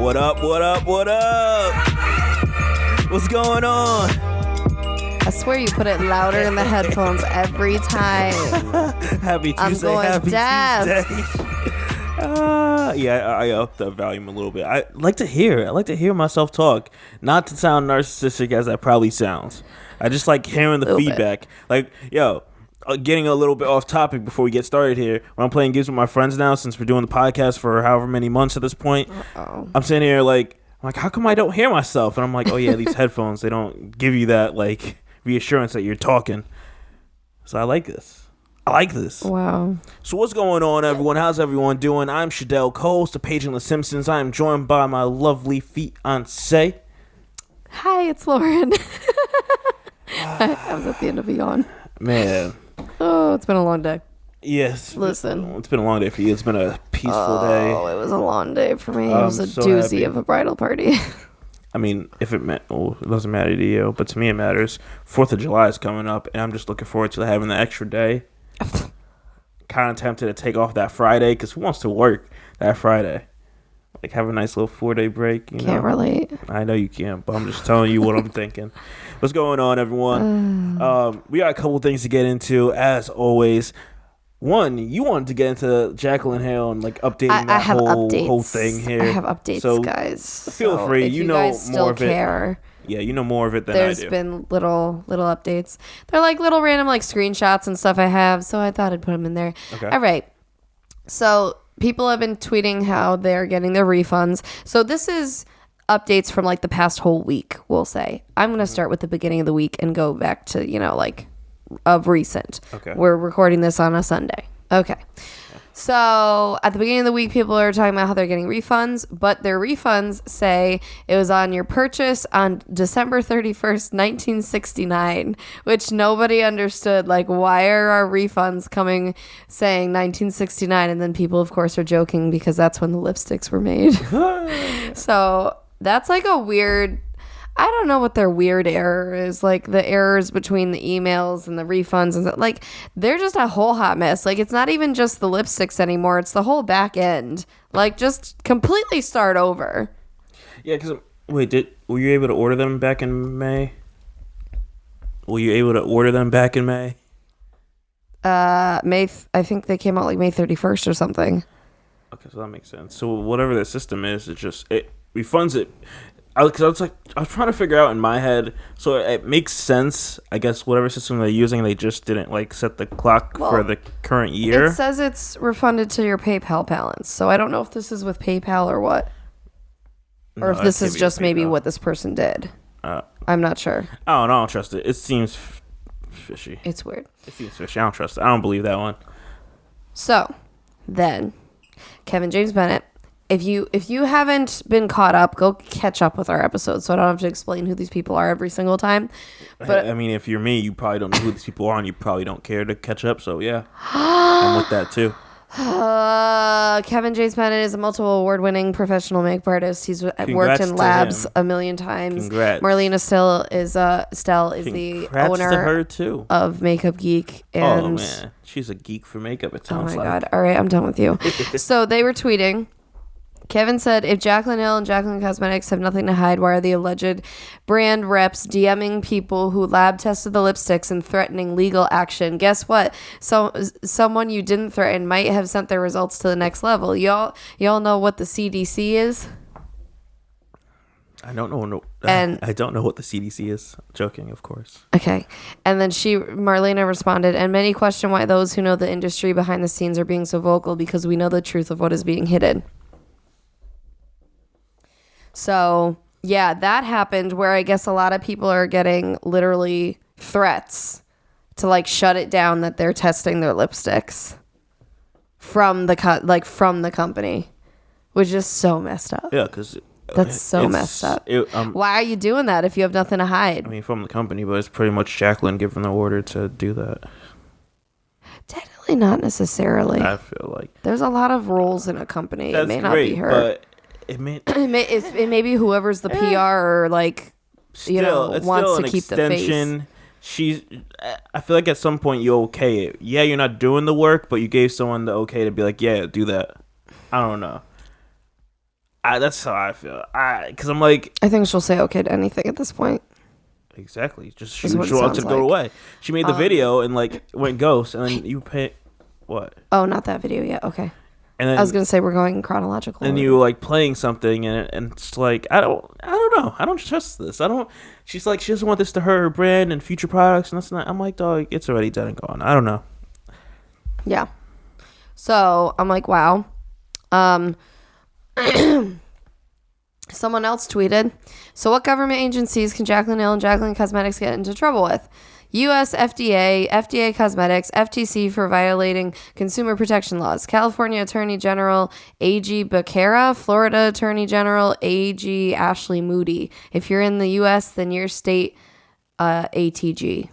What up? What's going on? I swear you put it louder in the headphones every time. Happy Tuesday. I'm going Happy deaf. Tuesday. I upped the volume a little bit. I like to hear myself talk, not to sound narcissistic as that probably sounds. I just like hearing the feedback. Like, getting a little bit off topic before we get started here. When I'm playing games with my friends now, since we're doing the podcast for however many months at this point, I'm sitting here like, how come I don't hear myself? And I'm like, oh yeah, these headphones, they don't give you that like reassurance that you're talking. So I like this. Wow. So what's going on, everyone? How's everyone doing? I'm Shadell, co-host of Page and the Simpsons. I am joined by my lovely fiancé. Hi, it's Lauren. I was at the end of a yawn. Man. Oh, it's been a long day. Yes. Listen. It's been a long day for you. It's been a peaceful day. Oh, it was a long day for me. It was a doozy of a bridal party. I mean, if it doesn't matter to you, but to me it matters. 4th of July is coming up, and I'm just looking forward to having the extra day. Kind of tempted to take off that Friday, because who wants to work that Friday? Like, have a nice little 4-day break. Can't relate. I know you can't, but I'm just telling you what I'm thinking. What's going on, everyone? We got a couple things to get into, as always. One, you wanted to get into Jaclyn Hill and like updating that whole thing here. I have updates, so guys. Feel free. If you know guys more of it. Yeah, you know more of it than I do. There's been little updates. They're like little random like screenshots and stuff I have, so I thought I'd put them in there. Okay. All right. So people have been tweeting how they're getting their refunds. So this is updates from like the past whole week, we'll say. I'm going to start with the beginning of the week and go back to, like of recent. Okay. We're recording this on a Sunday. Okay. So at the beginning of the week, people are talking about how they're getting refunds, but their refunds say it was on your purchase on December 31st, 1969, which nobody understood. Like, why are our refunds coming saying 1969? And then people, of course, are joking because that's when the lipsticks were made. So that's like a weird... I don't know what their weird error is, like the errors between the emails and the refunds and like they're just a whole hot mess. Like, it's not even just the lipsticks anymore, it's the whole back end. Like, just completely start over. Yeah, because were you able to order them back in May? May? I think they came out like May 31st or something. Okay, so that makes sense. So whatever the system is, it refunds it. Because I was trying to figure out in my head, so it makes sense. I guess whatever system they're using, they just didn't like set the clock for the current year. It says it's refunded to your PayPal balance, so I don't know if this is with PayPal or what, or if this is just maybe what this person did. I'm not sure. I don't trust it. It seems fishy. It's weird. It seems fishy. I don't trust it. I don't believe that one. So, then, Kevin James Bennett. If you haven't been caught up, go catch up with our episodes so I don't have to explain who these people are every single time. But I mean, if you're me, you probably don't know who these people are and you probably don't care to catch up. So, yeah, I'm with that, too. Kevin James Bennett is a multiple award-winning professional makeup artist. He's worked in labs a million times. Congrats. Marlena Stell is the owner to her too. of Makeup Geek. And oh, man. She's a geek for makeup, it sounds like. Oh, my God. All right, I'm done with you. So they were tweeting. Kevin said, if Jaclyn Hill and Jaclyn Cosmetics have nothing to hide, why are the alleged brand reps DMing people who lab tested the lipsticks and threatening legal action? Guess what? So someone you didn't threaten might have sent their results to the next level. Y'all know what the CDC is? I don't know. I don't know what the CDC is. I'm joking, of course. Okay. And then Marlena responded, and many question why those who know the industry behind the scenes are being so vocal, because we know the truth of what is being hidden. So, yeah, that happened where I guess a lot of people are getting literally threats to like shut it down that they're testing their lipsticks from the company, which is so messed up. Yeah, because that's so messed up. Why are you doing that if you have nothing to hide? I mean, from the company, but it's pretty much Jaclyn giving the order to do that. Technically, not necessarily. I feel like there's a lot of roles in a company. That's it may not great, be her. But it may be whoever's the PR or like wants to keep the face. I feel like at some point you okay it. Yeah, you're not doing the work, but you gave someone the okay to be like, yeah, do that. I don't know. That's how I feel. Because I'm like, I think she'll say okay to anything at this point. exactly. Just she Is what it wants to sounds go like. away. She made the video and like went ghost, and then you pay what? Oh, not that video yet. Okay. And then I was gonna say we're going chronological. and you like playing something, and it's like I don't know. I don't trust this. I don't. She's like she doesn't want this to hurt her brand and future products, and that's not. I'm like, dog, it's already done and gone. I don't know. Yeah. So I'm like, wow. Someone else tweeted, so what government agencies can Jaclyn Hill and Jaclyn Cosmetics get into trouble with? U.S. FDA, FDA Cosmetics, FTC for violating consumer protection laws, California Attorney General A.G. Becerra, Florida Attorney General A.G. Ashley Moody. If you're in the U.S., then your state ATG.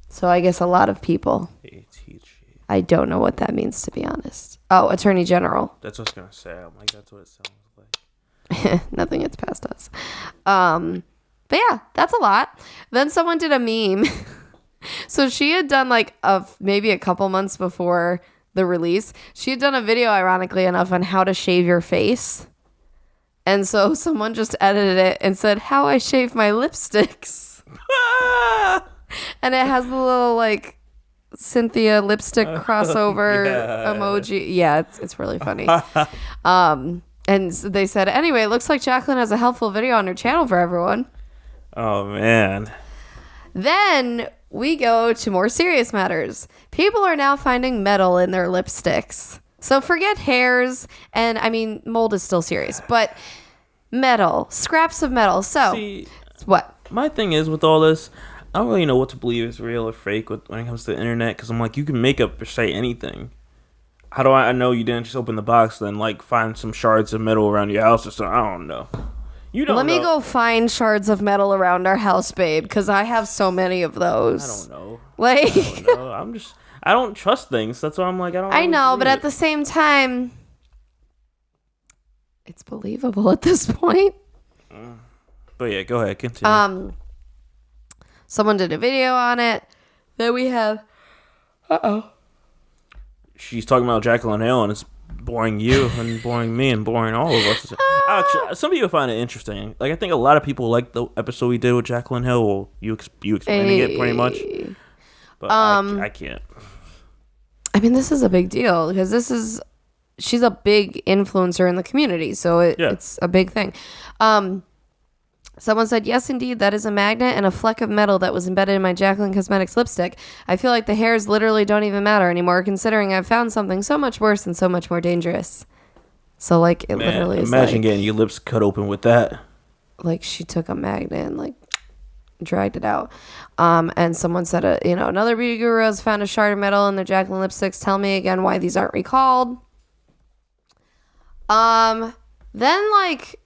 So I guess a lot of people. ATG. I don't know what that means, to be honest. Oh, Attorney General. That's what I was gonna say. I'm like, that's what it sounds like. Nothing gets past us. But yeah, that's a lot. Then someone did a meme. So she had done like maybe a couple months before the release, she had done a video, ironically enough, on how to shave your face. And so someone just edited it and said, how I shave my lipsticks. And it has the little like Cynthia lipstick crossover emoji. Yeah, it's really funny. And they said, anyway, it looks like Jaclyn has a helpful video on her channel for everyone. Oh, man. Then we go to more serious matters. People are now finding metal in their lipsticks. So forget hairs, and I mean, mold is still serious, but metal, scraps of metal. So, see, what? My thing is with all this, I don't really know what to believe is real or fake when it comes to the internet, because I'm like, you can make up or say anything. How do I know you didn't just open the box and like find some shards of metal around your house or something? I don't know. You don't. Let me go find shards of metal around our house, babe, because I have so many of those. I don't know. Like, I don't know. I don't trust things. That's why I'm like, I don't. I know, but it. at the same time, it's believable at this point. But yeah, go ahead, continue. Someone did a video on it. Then we have. She's talking about Jaclyn Hill, and it's boring you and boring me and boring all of us. Actually, some people find it interesting. Like, I think a lot of people like the episode we did with Jaclyn Hill. Well, you explaining it pretty much. But I can't. I mean, this is a big deal because she's a big influencer in the community, so it's a big thing. Someone said, yes, indeed, that is a magnet and a fleck of metal that was embedded in my Jaclyn Cosmetics lipstick. I feel like the hairs literally don't even matter anymore, considering I've found something so much worse and so much more dangerous. So, like, it literally is imagine getting your lips cut open with that. Like, she took a magnet and, like, dragged it out. And someone said, another beauty guru has found a shard of metal in their Jaclyn lipsticks. Tell me again why these aren't recalled. Then, like,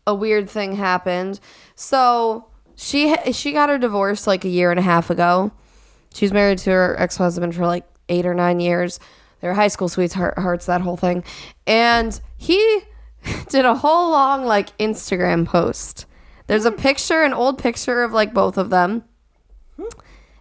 a weird thing happened. So she got her divorce like a year and a half ago. She's married to her ex-husband for like 8 or 9 years. They're high school sweethearts, that whole thing. And he did a whole long like Instagram post. There's a picture, an old picture of like both of them.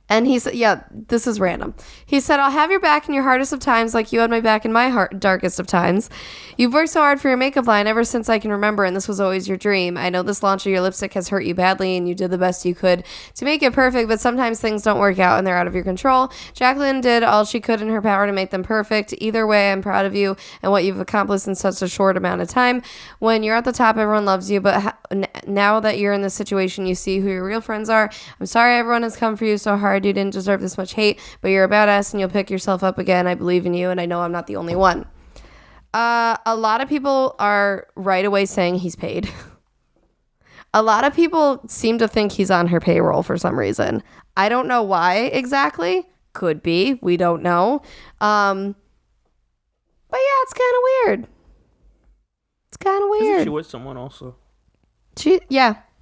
And he said, yeah, this is random. He said, I'll have your back in your hardest of times like you had my back in my darkest of times. You've worked so hard for your makeup line ever since I can remember, and this was always your dream. I know this launch of your lipstick has hurt you badly, and you did the best you could to make it perfect, but sometimes things don't work out, and they're out of your control. Jaclyn did all she could in her power to make them perfect. Either way, I'm proud of you and what you've accomplished in such a short amount of time. When you're at the top, everyone loves you, but now that you're in this situation, you see who your real friends are. I'm sorry everyone has come for you so hard. You didn't deserve this much hate, but you're a badass and you'll pick yourself up again. I believe in you, and I know I'm not the only one. A lot of people are right away saying he's paid. A lot of people seem to think he's on her payroll for some reason. I don't know why exactly. Could be. We don't know. But yeah, it's kind of weird. It's kind of weird. Isn't she with someone also?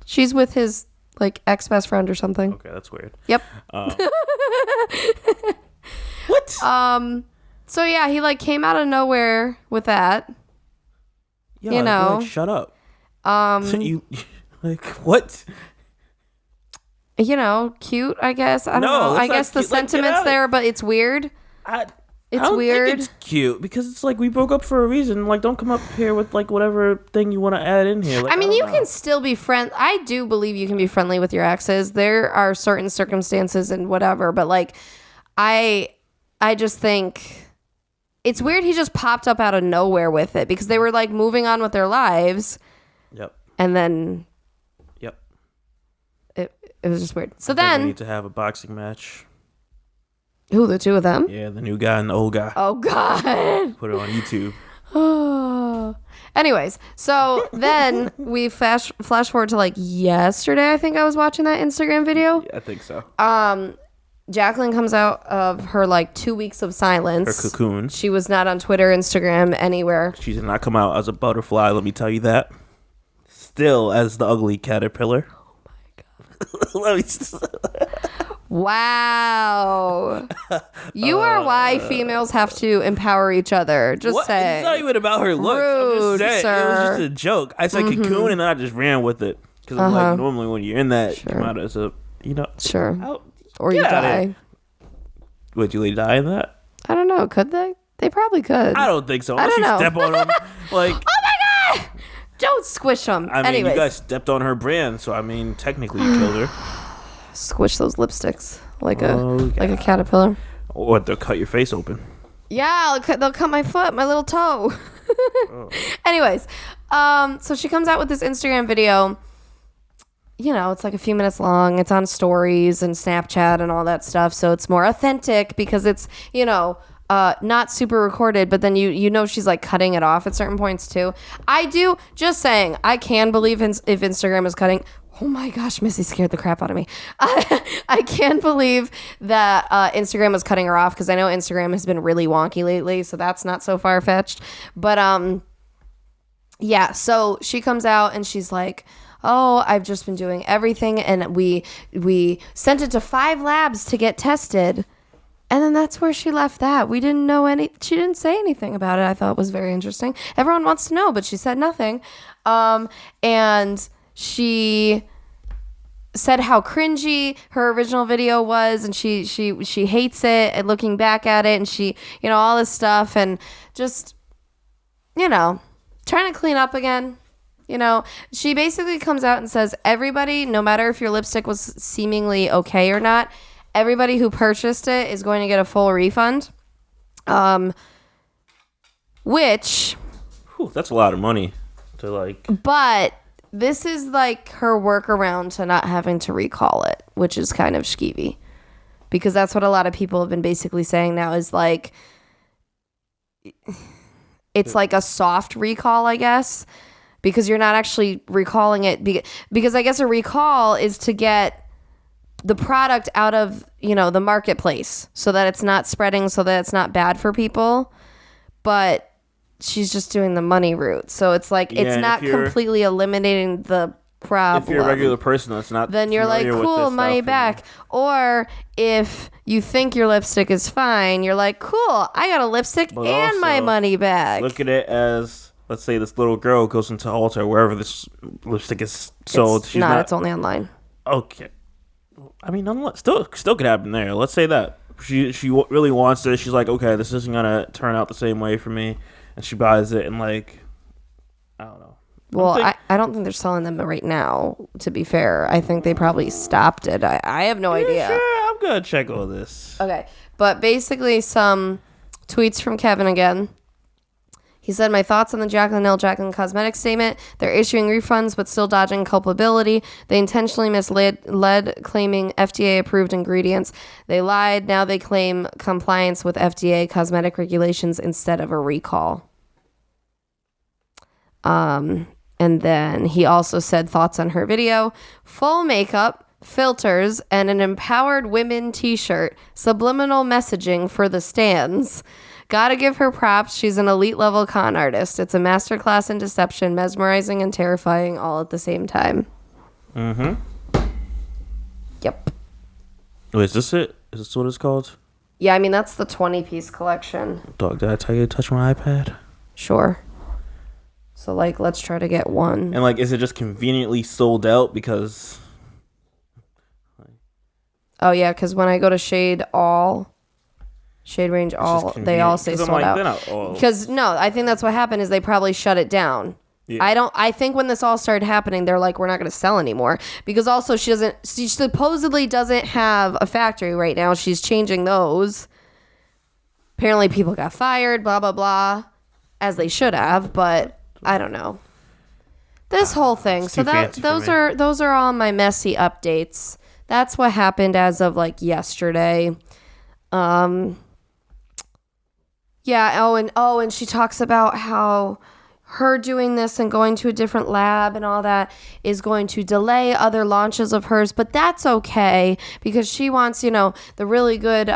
She's with his like ex-best friend or something. Okay, that's weird. Yep. What? So yeah, he like came out of nowhere with that. Yeah, you know. Like, shut up. You like what? You know, cute, I guess. I don't know. I guess the cute. sentiment's there, but it's weird. It's I don't weird. think it's cute because it's like we broke up for a reason. Like, don't come up here with like whatever thing you want to add in here. Like, I mean, you can still be friend. I do believe you can be friendly with your exes. There are certain circumstances and whatever, but like, I just think it's weird. He just popped up out of nowhere with it because they were like moving on with their lives. Yep. And then. Yep. It was just weird. So I think then we need to have a boxing match. Who, the two of them? Yeah, the new guy and the old guy. Oh, God. Put it on YouTube. Oh. Anyways, so then we flash forward to like yesterday. I think I was watching that Instagram video. Yeah, I think so. Jaclyn comes out of her like 2 weeks of silence. Her cocoon. She was not on Twitter, Instagram, anywhere. She did not come out as a butterfly, let me tell you that. Still as the ugly caterpillar. Oh my God. Wow. You are why females have to empower each other. Just say. It's not even about her looks. Rude, I'm just saying. sir. It was just a joke. I said cocoon and then I just ran with it. Because I'm like, normally when you're in that, Sure. you come out as a, Sure. Or you get outta die. here. Would you die in that? I don't know. Could they? They probably could. I don't think so. I Unless don't you know. step on them. Like, Oh my God! Don't squish them. I mean, Anyways. you guys stepped on her brand, so I mean, technically you killed her. Squish those lipsticks like Oh, a caterpillar. Or they'll cut your face open. Yeah, they'll cut my foot, my little toe. Anyways, so she comes out with this Instagram video. You know, it's like a few minutes long. It's on stories and Snapchat and all that stuff. So it's more authentic because it's, not super recorded, but then you know she's like cutting it off at certain points too. I can believe if Instagram is cutting. Oh my gosh, Missy scared the crap out of me. I can't believe that Instagram was cutting her off because I know Instagram has been really wonky lately, so that's not so far-fetched. But yeah, so she comes out and she's like, oh, I've just been doing everything, and we sent it to 5 labs to get tested. And then that's where she left that. We didn't know she didn't say anything about it. I thought it was very interesting. Everyone wants to know, but she said nothing. And she said how cringy her original video was, and she hates it, and looking back at it, and she, all this stuff, and just, trying to clean up again. She basically comes out and says, everybody, no matter if your lipstick was seemingly okay or not, everybody who purchased it is going to get a full refund. Which... Whew, that's a lot of money to like... But this is like her workaround to not having to recall it, which is kind of skeevy. Because that's what a lot of people have been basically saying now is like... It's like a soft recall, I guess. Because you're not actually recalling it. Because I guess a recall is to get the product out of, the marketplace so that it's not spreading, so that it's not bad for people. But she's just doing the money route. So it's like, it's not completely eliminating the problem. If you're a regular person that's not, then you're like, cool, money back. Or if you think your lipstick is fine, you're like, cool, I got a lipstick and also, my money back. Look at it as, let's say this little girl goes into Ulta, wherever this lipstick is sold. It's only online. Okay. I mean, still could happen there. Let's say that she really wants it. She's like, okay, this isn't gonna turn out the same way for me, and she buys it, and like, I don't know. Well, I don't think they're selling them right now. To be fair, I think they probably stopped it. I have no idea. Sure, I'm gonna check all this. Okay, but basically, some tweets from Kevin again. He said, my thoughts on the Jaclyn Hill Jaclyn Cosmetics statement. They're issuing refunds but still dodging culpability. They intentionally misled, claiming FDA-approved ingredients. They lied. Now they claim compliance with FDA cosmetic regulations instead of a recall. And then he also said thoughts on her video. Full makeup, filters, and an empowered women t-shirt. Subliminal messaging for the stans. Gotta give her props. She's an elite level con artist. It's a masterclass in deception, mesmerizing and terrifying all at the same time. Mm-hmm. Yep. Wait, is this it? Is this what it's called? Yeah, I mean, that's the 20-piece collection. Dog, did I tell you to touch my iPad? Sure. So, like, let's try to get one. And, like, is it just conveniently sold out because... Oh, yeah, because when I go to Shade All... Shade Range, they all say sold out. Because no, I think that's what happened is they probably shut it down. Yeah. I think when this all started happening, they're like, we're not going to sell anymore. Because also she supposedly doesn't have a factory right now. She's changing those. Apparently people got fired, blah, blah, blah, as they should have. But I don't know. This whole thing. So those are all my messy updates. That's what happened as of like yesterday. Yeah. And she talks about how her doing this and going to a different lab and all that is going to delay other launches of hers, but that's okay because she wants, the really good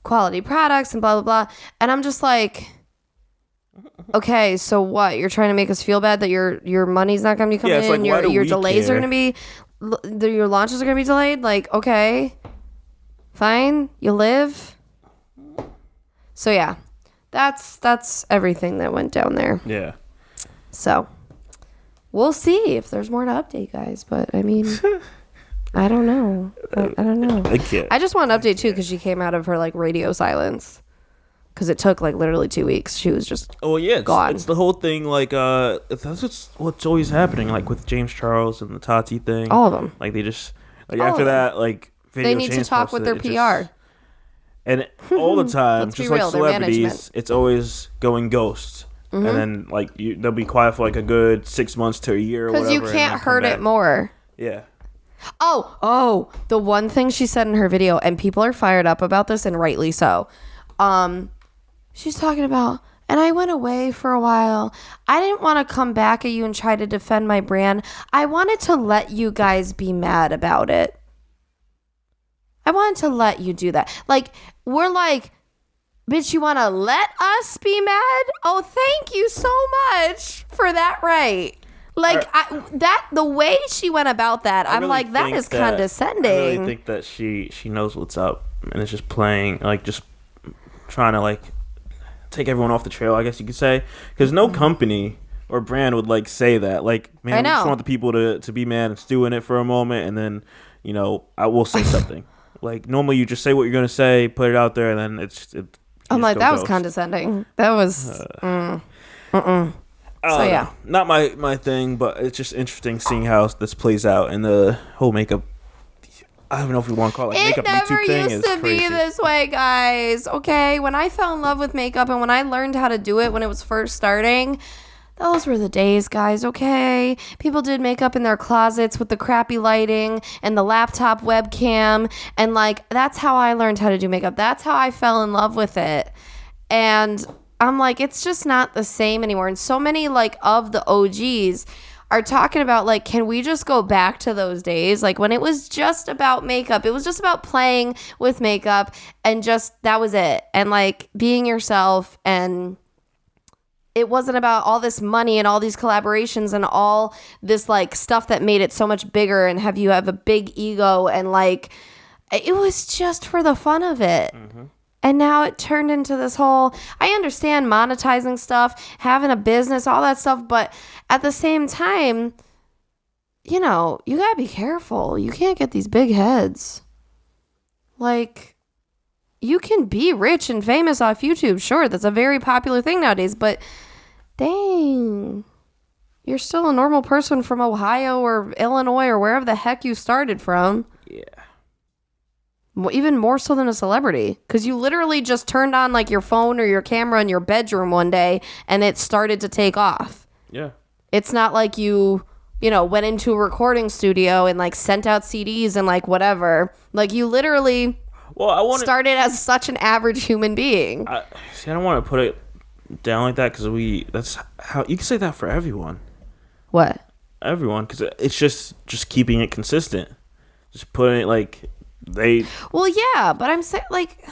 quality products and blah, blah, blah. And I'm just like, okay, so what? You're trying to make us feel bad that your money's not going to be coming in, like, your delays are going to be, your launches are going to be delayed? Like, okay, fine, you live. So yeah. That's everything that went down there. Yeah. So we'll see if there's more to update, guys. But I mean, I don't know. I don't know. I just want an update too because she came out of her like radio silence because it took like literally 2 weeks. She was just gone. It's the whole thing. Like that's what's always happening. Like with James Charles and the Tati thing. All of them. Like they just like after that like they need to talk with their PR. And all the time, just like celebrities, it's always going ghost. Mm-hmm. And then like they'll be quiet for like a good 6 months to a year or whatever. Because you can't hurt it more. Yeah. Oh, the one thing she said in her video, and people are fired up about this, and rightly so. She's talking about, and I went away for a while. I didn't want to come back at you and try to defend my brand. I wanted to let you guys be mad about it. I wanted to let you do that. Like, we're like, bitch, you want to let us be mad? Oh, thank you so much for that, right? Like, the way she went about that, I'm like, that is condescending. I really think that she knows what's up and is just playing, like, just trying to, like, take everyone off the trail, I guess you could say. Because no company or brand would, like, say that. Like, man, we just want the people to be mad and stew in it for a moment, and then, I will say something. Like, normally you just say what you're going to say, put it out there, and then I'm like, that was condescending. That was... So, yeah. Not my thing, but it's just interesting seeing how this plays out and the whole makeup... I don't know if we want to call it makeup YouTube thing. It never used to be this way, guys. Okay? When I fell in love with makeup and when I learned how to do it when it was first starting... Those were the days, guys, okay? People did makeup in their closets with the crappy lighting and the laptop webcam. And, like, that's how I learned how to do makeup. That's how I fell in love with it. And I'm like, it's just not the same anymore. And so many, like, of the OGs are talking about, like, can we just go back to those days? Like, when it was just about makeup. It was just about playing with makeup and just, that was it. And, like, being yourself and... It wasn't about all this money and all these collaborations and all this like stuff that made it so much bigger and have a big ego and like it was just for the fun of it. Mm-hmm. And now it turned into this whole, I understand monetizing stuff, having a business, all that stuff, but at the same time, you gotta be careful. You can't get these big heads. Like, you can be rich and famous off YouTube. Sure, that's a very popular thing nowadays, but dang, you're still a normal person from Ohio or Illinois or wherever the heck you started from. Yeah. Even more so than a celebrity, because you literally just turned on like your phone or your camera in your bedroom one day and it started to take off. Yeah. It's not like you went into a recording studio and like sent out CDs and like whatever. Like you literally... Well, I started as such an average human being. I don't want to put it down like that because that's how you can say that for everyone. What? Everyone, because it's just keeping it consistent. Just putting it like they. Well, yeah, but I'm saying like.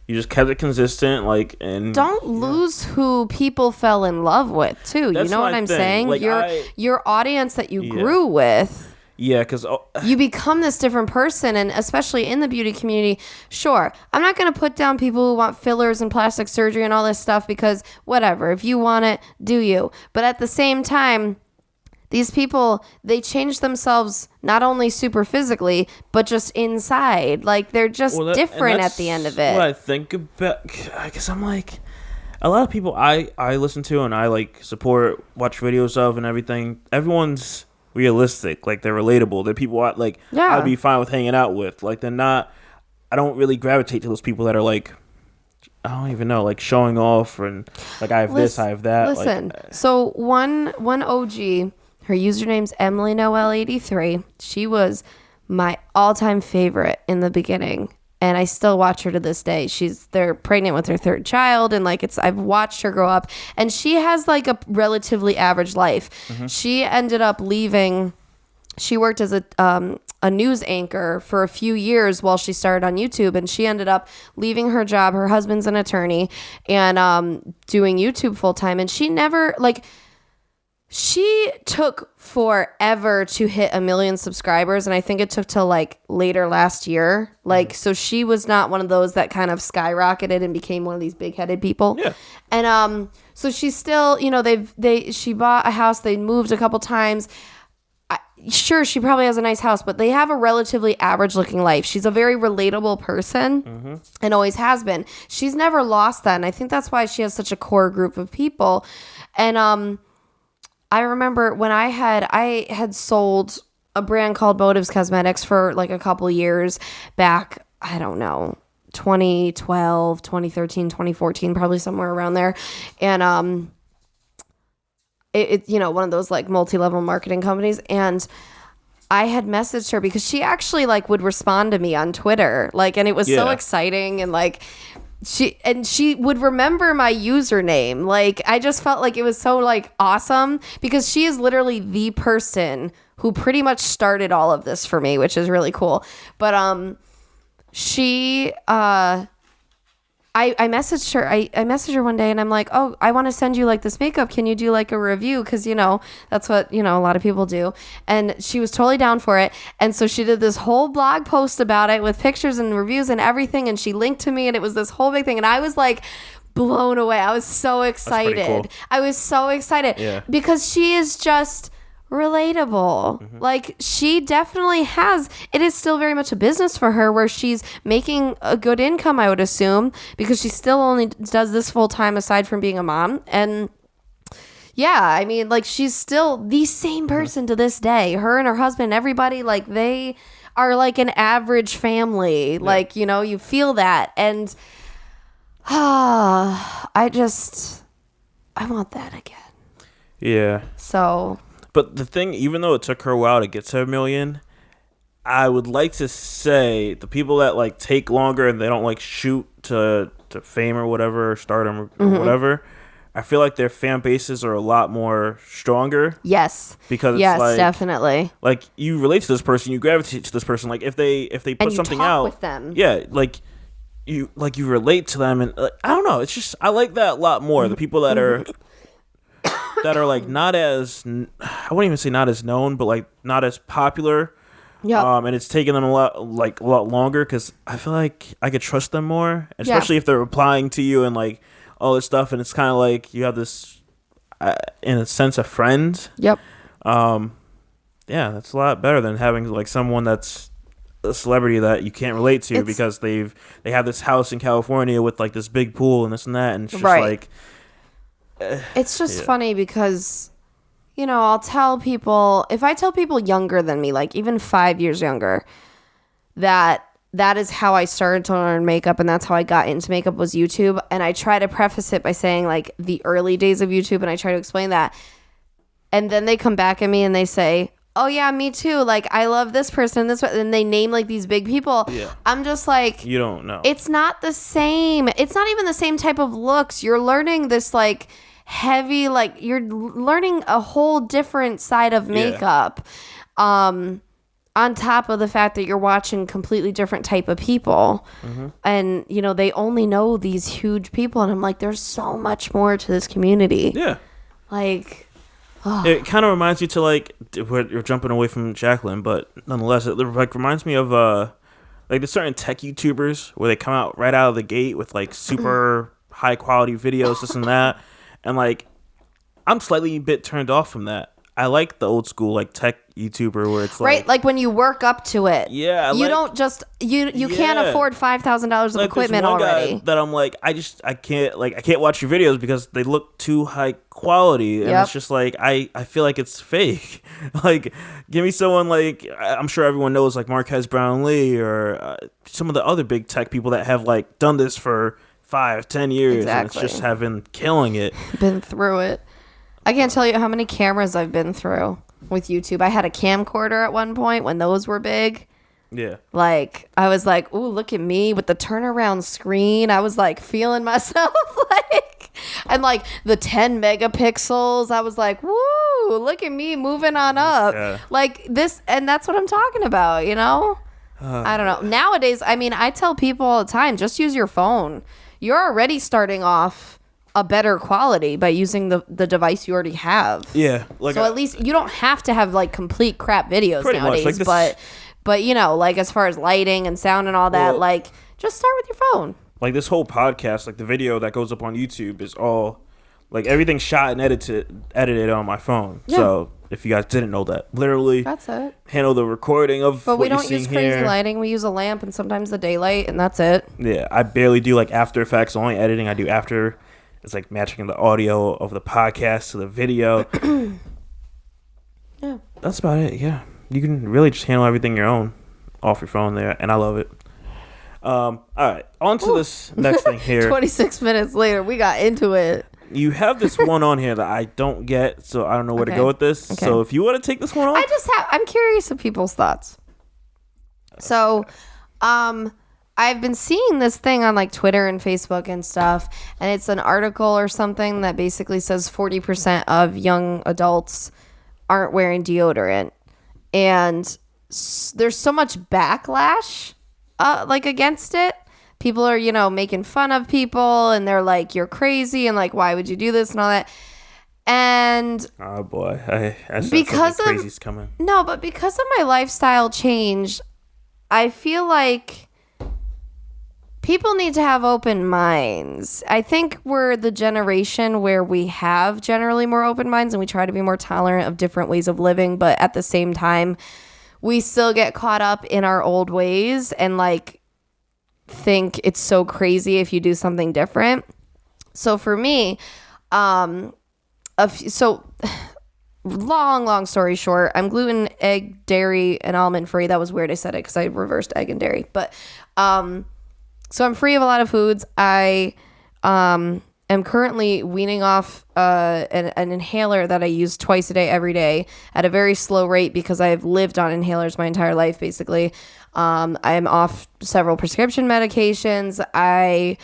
You just kept it consistent, like, and don't lose who people fell in love with too. That's you know what I'm saying? Like, your audience that you grew with. Yeah, because you become this different person, and especially in the beauty community. Sure, I'm not going to put down people who want fillers and plastic surgery and all this stuff because whatever. If you want it, do you. But at the same time, These people, they change themselves not only super physically, but just inside. Like, they're just different at the end of it. What I think about, I guess I'm like, a lot of people I listen to and I like support, watch videos of and everything, everyone's realistic. Like, they're relatable. They're people I'd be fine with hanging out with. Like, they're not, I don't really gravitate to those people that are like, I don't even know, like showing off and like, I have this, I have that. Listen, so one OG, her username's Emily Noel 83. She was my all-time favorite in the beginning, and I still watch her to this day. They're pregnant with her third child, and like I've watched her grow up, and she has like a relatively average life. She ended up leaving. She worked as a news anchor for a few years while she started on YouTube, and she ended up leaving her job. Her husband's an attorney, and doing YouTube full time, and she never she took forever to hit 1 million subscribers, and I think it took till like later last year. Like, so she was not one of those that kind of skyrocketed and became one of these big-headed people. Yeah. And so she's still, she bought a house, they moved a couple times. Sure, she probably has a nice house, but they have a relatively average-looking life. She's a very relatable person and always has been. She's never lost that, and I think that's why she has such a core group of people. And I remember when I had sold a brand called Motives Cosmetics for like a couple years back, I don't know, 2012, 2013, 2014, probably somewhere around there. And it one of those like multi-level marketing companies, and I had messaged her because she actually like would respond to me on Twitter, like, and it was so exciting, and like she would remember my username. Like, I just felt like it was so like awesome because she is literally the person who pretty much started all of this for me, which is really cool. But she I messaged her. I messaged her one day, and I'm like, oh, I want to send you like this makeup. Can you do like a review? Because that's what a lot of people do. And she was totally down for it. And so she did this whole blog post about it with pictures and reviews and everything. And she linked to me, and it was this whole big thing. And I was like blown away. I was so excited. That's pretty cool. I was so excited because she is just relatable. Like, she definitely has, it is still very much a business for her where she's making a good income, I would assume, because she still only does this full time aside from being a mom. And yeah, I mean, like, she's still the same person to this day. Her and her husband, everybody, like, they are like an average family. Like, you feel that. And I want that again. Yeah. So, but the thing, even though it took her a while to get to 1 million, I would like to say the people that like take longer and they don't like shoot to fame or whatever, or stardom or whatever, I feel like their fan bases are a lot more stronger. Yes. Because it's like, definitely. Like, you relate to this person, you gravitate to this person. Like, if they put something out with them. Yeah, like you relate to them, and I don't know, it's just, I like that a lot more. The people that are like not as, I wouldn't even say not as known, but like not as popular. Yeah. And it's taken them a lot longer because I feel like I could trust them more, especially if they're replying to you and like all this stuff, and it's kind of like you have this, in a sense, a friend. Yep. Yeah, that's a lot better than having like someone that's a celebrity that you can't relate to because they have this house in California with like this big pool and this and that, and it's just like. It's just funny because, I'll tell people, if I tell people younger than me, like even 5 years younger, that is how I started to learn makeup, and that's how I got into makeup was YouTube. And I try to preface it by saying like the early days of YouTube, and I try to explain that. And then they come back at me and they say, oh yeah, me too. Like, I love this person, and they name like these big people. Yeah. I'm just like, you don't know. It's not the same. It's not even the same type of looks. You're learning this like heavy, like you're learning a whole different side of makeup. On top of the fact that you're watching completely different type of people. And they only know these huge people, and I'm like, there's so much more to this community. Yeah. Like, it kind of reminds me to like, we're jumping away from Jaclyn, but nonetheless, it like reminds me of like the certain tech YouTubers where they come out right out of the gate with like super high quality videos, this and that. And like, I'm slightly a bit turned off from that. I like the old school like tech YouTuber where it's right, like when you work up to it. Yeah, you don't just you can't afford $5,000 of equipment already. That I'm like, I can't watch your videos because they look too high quality, and it's just like I feel like it's fake. Like, give me someone like I'm sure everyone knows like Marquez Brownlee or some of the other big tech people that have like done this for 5-10 years, and it's just have been killing it. Been through it. I can't tell you how many cameras I've been through with YouTube. I had a camcorder at one point when those were big. Yeah. Like, I was like, ooh, look at me with the turnaround screen. I was like feeling myself and like the 10 megapixels. I was like, woo, look at me moving on up. Yeah. Like this, and that's what I'm talking about, you know? I don't know. Nowadays, I mean, I tell people all the time, just use your phone. You're already starting off a better quality by using the device you already have. Yeah. Like so at least you don't have to have like complete crap videos nowadays. Like but you know, like as far as lighting and sound and all that, like just start with your phone. Like this whole podcast, like the video that goes up on YouTube is all like everything's shot and edited on my phone. Yeah. So if you guys didn't know that, literally that's it. Handle the recording of but what we don't use crazy lighting. We use a lamp and sometimes the daylight, and that's it. Yeah, I barely do like After Effects. The only editing I do after is like matching the audio of the podcast to the video. Yeah, that's about it. Yeah, you can really just handle everything your own off your phone there, and I love it. All right, on to this next thing here. 26 minutes later, we got into it. You have this one on here that I don't get, so I don't know where to go with this. Okay. So if you want to take this one on, I'm curious of people's thoughts. So, I've been seeing this thing on like Twitter and Facebook and stuff, and it's an article or something that basically says 40% of young adults aren't wearing deodorant, and there's so much backlash like against it. People are, you know, making fun of people, and they're like, you're crazy, and like, why would you do this and all that. And oh boy, I because crazy's coming. No, but because of my lifestyle change, I feel like people need to have open minds. I think we're the generation where we have generally more open minds, and we try to be more tolerant of different ways of living, but at the same time, we still get caught up in our old ways and like think it's so crazy if you do something different. So for me, long story short, I'm gluten, egg, dairy, and almond free. That was weird I said it because I reversed egg and dairy. But so I'm free of a lot of foods. I am currently weaning off an inhaler that I use twice a day, every day, at a very slow rate because I've lived on inhalers my entire life, basically. I'm off several prescription medications. I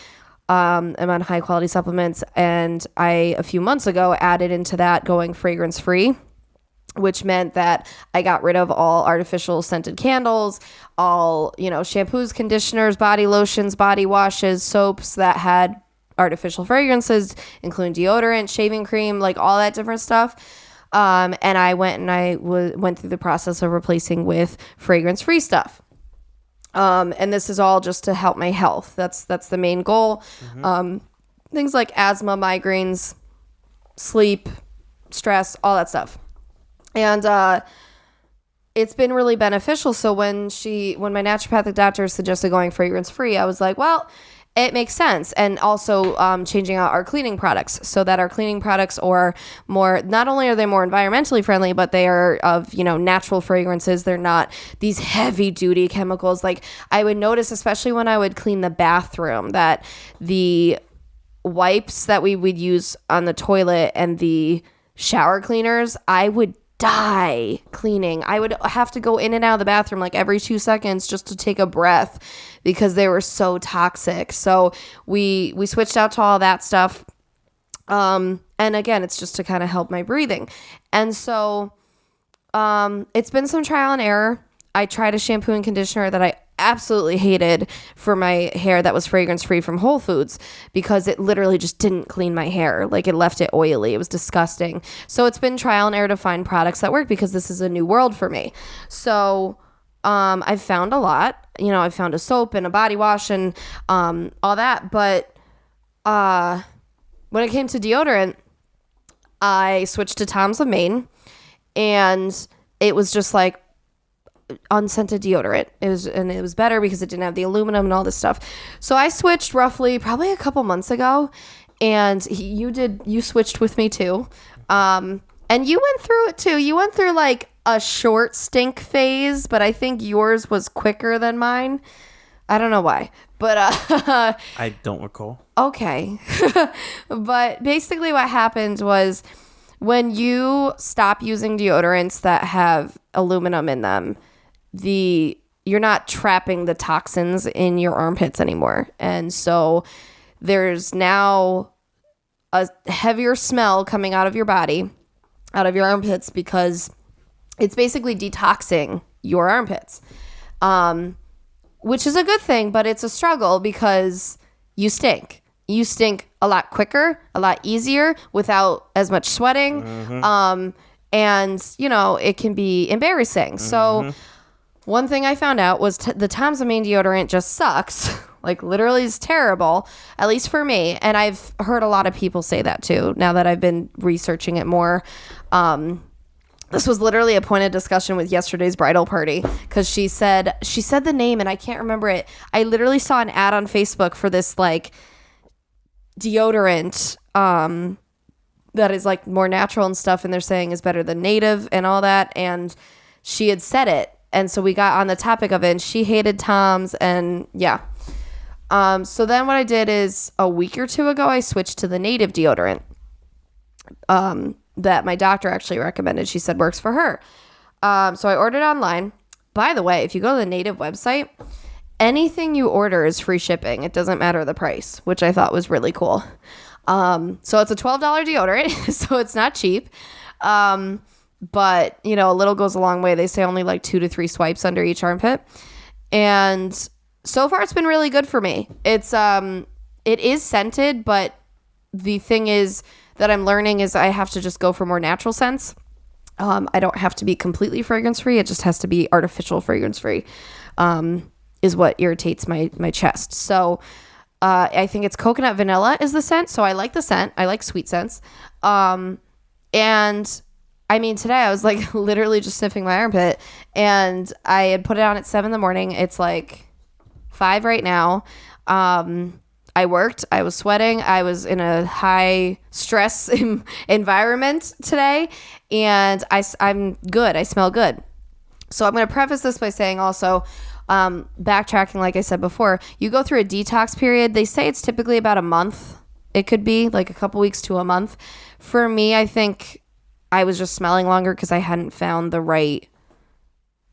am on high quality supplements, and I, a few months ago, added into that going fragrance free, which meant that I got rid of all artificial scented candles, all, you know, shampoos, conditioners, body lotions, body washes, soaps that had artificial fragrances, including deodorant, shaving cream, like all that different stuff. And I went through the process of replacing with fragrance free stuff. And this is all just to help my health. That's the main goal. Mm-hmm. Things like asthma, migraines, sleep, stress, all that stuff. And it's been really beneficial. So when my naturopathic doctor suggested going fragrance free, I was like, well, it makes sense. And also changing out our cleaning products so that our cleaning products are more, not only are they more environmentally friendly, but they are of, you know, natural fragrances. They're not these heavy duty chemicals. Like I would notice, especially when I would clean the bathroom, that the wipes that we would use on the toilet and the shower cleaners, I would die cleaning. I would have to go in and out of the bathroom like every 2 seconds just to take a breath because they were so toxic. So we switched out to all that stuff. And again, it's just to kind of help my breathing. And so it's been some trial and error. I tried a shampoo and conditioner that I absolutely hated for my hair that was fragrance free from Whole Foods because it literally just didn't clean my hair. Like it left it oily. It was disgusting. So it's been trial and error to find products that work because this is a new world for me. So I've found a lot. You know, I found a soap and a body wash and all that. But when it came to deodorant, I switched to Tom's of Maine. and it was just like unscented deodorant. It was better because it didn't have the aluminum and all this stuff. So I switched probably a couple months ago, and you switched with me too. And you went through it too. You went through like a short stink phase, but I think yours was quicker than mine. I don't know why, but I don't recall. Okay. But basically what happened was when you stop using deodorants that have aluminum in them, you're not trapping the toxins in your armpits anymore. And so there's now a heavier smell coming out of your body, out of your armpits, because it's basically detoxing your armpits, which is a good thing, but it's a struggle because you stink. You stink a lot quicker, a lot easier, without as much sweating. And, it can be embarrassing. So one thing I found out was the Tom's of Maine deodorant just sucks. Like, literally is terrible, at least for me. And I've heard a lot of people say that too, now that I've been researching it more. This was literally a point of discussion with yesterday's bridal party, because she said the name and I can't remember it. I literally saw an ad on Facebook for this like deodorant that is like more natural and stuff, and they're saying is better than native and all that, and she had said it, and so we got on the topic of it, and she hated Tom's, and yeah. So then what I did is a week or two ago I switched to the native deodorant that my doctor actually recommended. She said works for her. So I ordered online. By the way, if you go to the native website, anything you order is free shipping. It doesn't matter the price, which I thought was really cool. So it's a $12 deodorant, so it's not cheap. But, a little goes a long way. They say only like 2 to 3 swipes under each armpit. And so far it's been really good for me. It is scented, but the thing is that I'm learning is I have to just go for more natural scents. I don't have to be completely fragrance free. It just has to be artificial fragrance free, is what irritates my chest. So I think it's coconut vanilla is the scent. So I like the scent. I like sweet scents. And I mean, today I was like literally just sniffing my armpit, and I had put it on at 7 a.m. It's like 5 right now. I worked. I was sweating. I was in a high stress environment today, and I'm good. I smell good. So I'm going to preface this by saying also, backtracking, like I said before, you go through a detox period. They say it's typically about a month. It could be like a couple weeks to a month. For me, I think I was just smelling longer because I hadn't found the right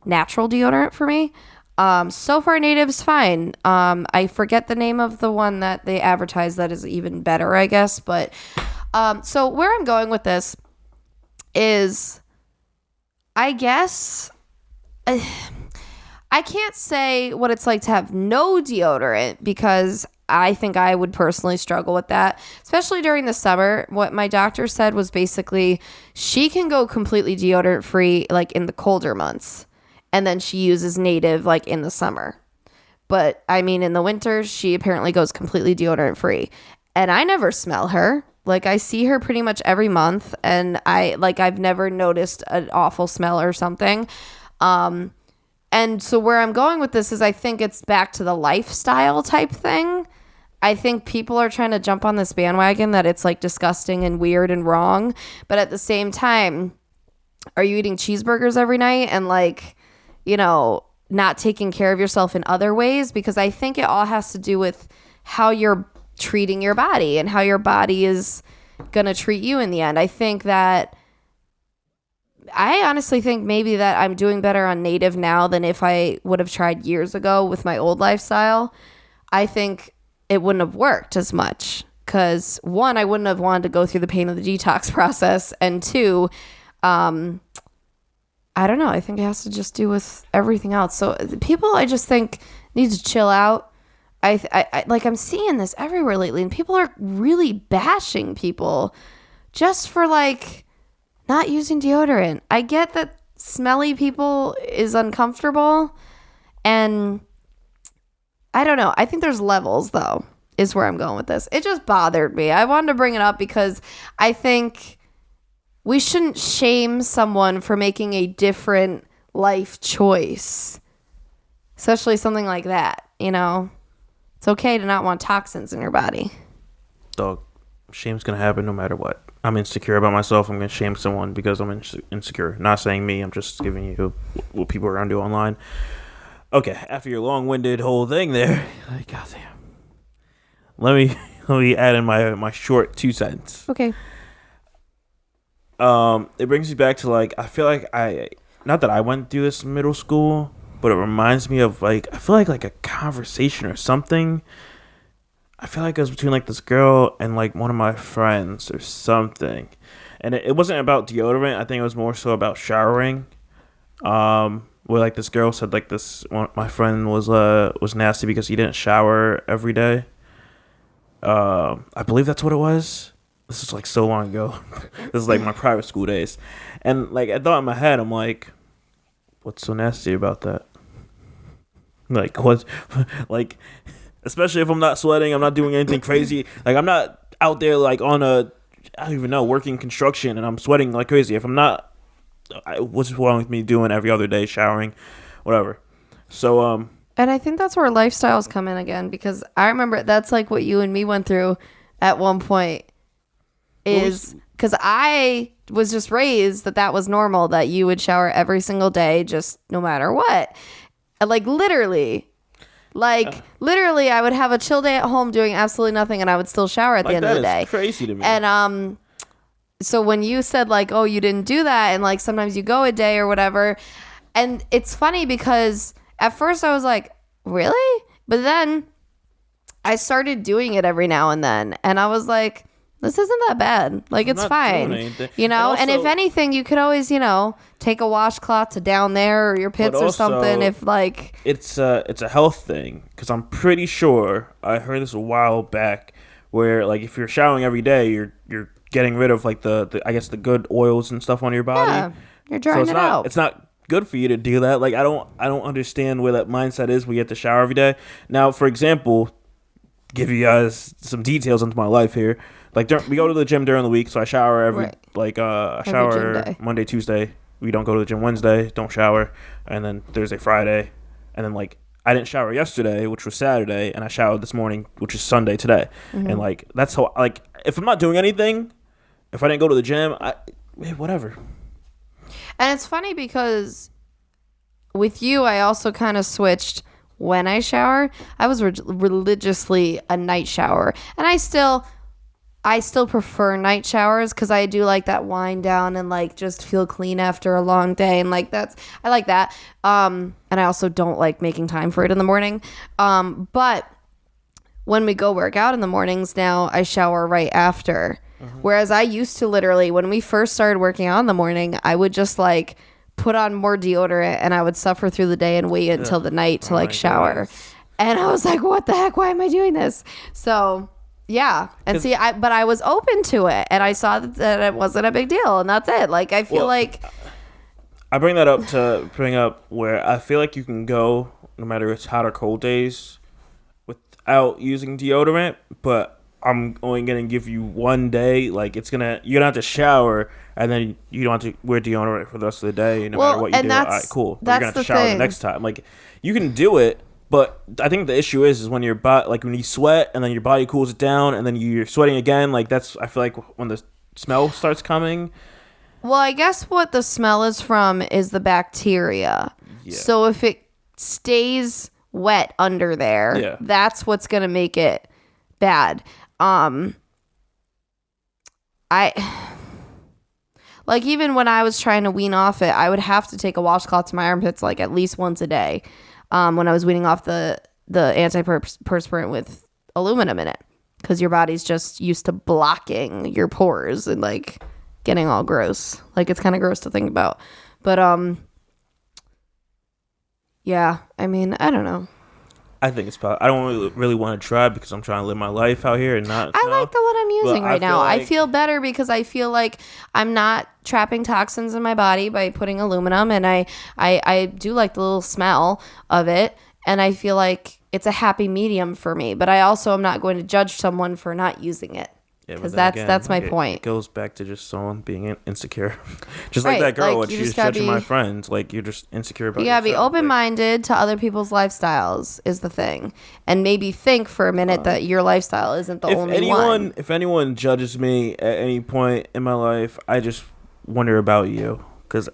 natural deodorant for me. So far, native's fine. I forget the name of the one that they advertise that is even better, I guess. But so where I'm going with this is, I guess, I can't say what it's like to have no deodorant, because I think I would personally struggle with that, especially during the summer. What my doctor said was basically she can go completely deodorant free like in the colder months, and then she uses native like in the summer. But I mean, in the winter, she apparently goes completely deodorant free, and I never smell her. Like, I see her pretty much every month, and I've never noticed an awful smell or something. And so where I'm going with this is I think it's back to the lifestyle type thing. I think people are trying to jump on this bandwagon that it's like disgusting and weird and wrong. But at the same time, are you eating cheeseburgers every night and not taking care of yourself in other ways? Because I think it all has to do with how you're treating your body and how your body is going to treat you in the end. I honestly think maybe that I'm doing better on native now than if I would have tried years ago with my old lifestyle. I think it wouldn't have worked as much because, one, I wouldn't have wanted to go through the pain of the detox process, and two, I don't know. I think it has to just do with everything else. So people, I just think, need to chill out. I'm seeing this everywhere lately, and people are really bashing people just for not using deodorant. I get that smelly people is uncomfortable, and I don't know. I think there's levels, though, is where I'm going with this. It just bothered me. I wanted to bring it up because I think we shouldn't shame someone for making a different life choice, especially something like that. It's okay to not want toxins in your body. Dog, shame's gonna happen no matter what. I'm insecure about myself. I'm gonna shame someone because I'm insecure. Not saying me. I'm just giving you what people are gonna do online. Okay, after your long-winded whole thing there, goddamn. Let me add in my short 2 cents. Okay. It brings me back to I feel like not that I went through this in middle school, but it reminds me of I feel like a conversation or something. I feel like it was between this girl and one of my friends or something, and it wasn't about deodorant. I think it was more so about showering. Where this girl said my friend was nasty because he didn't shower every day. I believe that's what it was. This is so long ago. This is my private school days, and I thought in my head, I'm like, what's so nasty about that? What? Especially if I'm not sweating, I'm not doing anything crazy. I'm not out there on I don't even know, working construction and I'm sweating like crazy. If I'm not, what's wrong with me doing every other day, showering, whatever. So and I think that's where lifestyles come in again, because I remember that's what you and me went through at one point. Is because I was just raised that was normal, that you would shower every single day, just no matter what. Literally, I would have a chill day at home doing absolutely nothing, and I would still shower at the end of the day. That is crazy to me. And so when you said oh, you didn't do that, and sometimes you go a day or whatever, and it's funny because at first I was like, really? But then I started doing it every now and then, and I was like, this isn't that bad. It's fine. And if anything, you could always, take a washcloth to down there or your pits or something. If it's a health thing, because I'm pretty sure I heard this a while back, where if you're showering every day, you're getting rid of the I guess the good oils and stuff on your body. Yeah, you're drying it out. It's not good for you to do that. I don't understand where that mindset is. We get to shower every day. Now, for example, give you guys some details into my life here. We go to the gym during the week, so I shower I shower Monday, Tuesday. We don't go to the gym Wednesday, don't shower, and then Thursday, Friday, and then I didn't shower yesterday, which was Saturday, and I showered this morning, which is Sunday today. Mm-hmm. And that's how if I'm not doing anything, if I didn't go to the gym, whatever. And it's funny because with you, I also kind of switched. When I shower, I was religiously a night shower, and I still prefer night showers because I do like that wind down and just feel clean after a long day, and I like that. And I also don't like making time for it in the morning. But when we go work out in the mornings now, I shower right after. Mm-hmm. Whereas I used to literally, when we first started working out in the morning, I would just put on more deodorant and I would suffer through the day and wait until the night to shower. Goodness. And I was like, what the heck? Why am I doing this? So yeah. And see, but I was open to it, and I saw that it wasn't a big deal, and that's it. I feel I bring that up to bring up where I feel like you can go no matter it's hot or cold days without using deodorant, but I'm only gonna give you one day. You're gonna have to shower, and then you don't have to wear deodorant for the rest of the day, no matter what you do. All right, cool. You're gonna have to shower the next time. You can do it, but I think the issue is when your body, when you sweat, and then your body cools it down, and then you're sweating again. That's, I feel like, when the smell starts coming. Well, I guess what the smell is from is the bacteria. Yeah. So if it stays wet under there, that's what's gonna make it bad. Even when I was trying to wean off it, I would have to take a washcloth to my armpits at least once a day. When I was weaning off the antiperspirant with aluminum in it, because your body's just used to blocking your pores and getting all gross. It's kind of gross to think about, but yeah. I mean, I don't know. I think it's probably, I don't really want to try because I'm trying to live my life out here and not. I like the one I'm using right now. I feel better because I feel like I'm not trapping toxins in my body by putting aluminum, and I do like the little smell of it, and I feel like it's a happy medium for me. But I also am not going to judge someone for not using it. Because that's my point. It goes back to just someone being insecure. Just Right, like that girl like, when you she was just gotta judging be- my friends. Like, you're just insecure about You gotta be yourself. open-minded to other people's lifestyles is the thing, and maybe think for a minute that your lifestyle isn't the only one. If anyone judges me at any point in my life, I just wonder about you. Because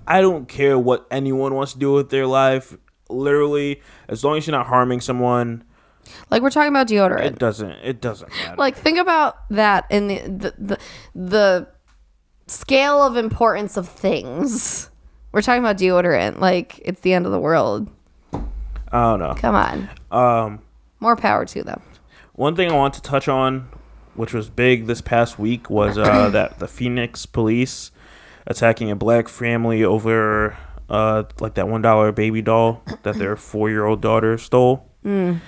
I don't care what anyone wants to do with their life. Literally, as long as you're not harming someone. Like, we're talking about deodorant. It doesn't matter. Like, think about that in the scale of importance of things. We're talking about deodorant. Like, it's the end of the world. I don't know. Come on. More power to them. One thing I want to touch on, which was big this past week, was that the Phoenix police attacking a black family over like that $1 baby doll that their 4-year-old daughter stole. Man,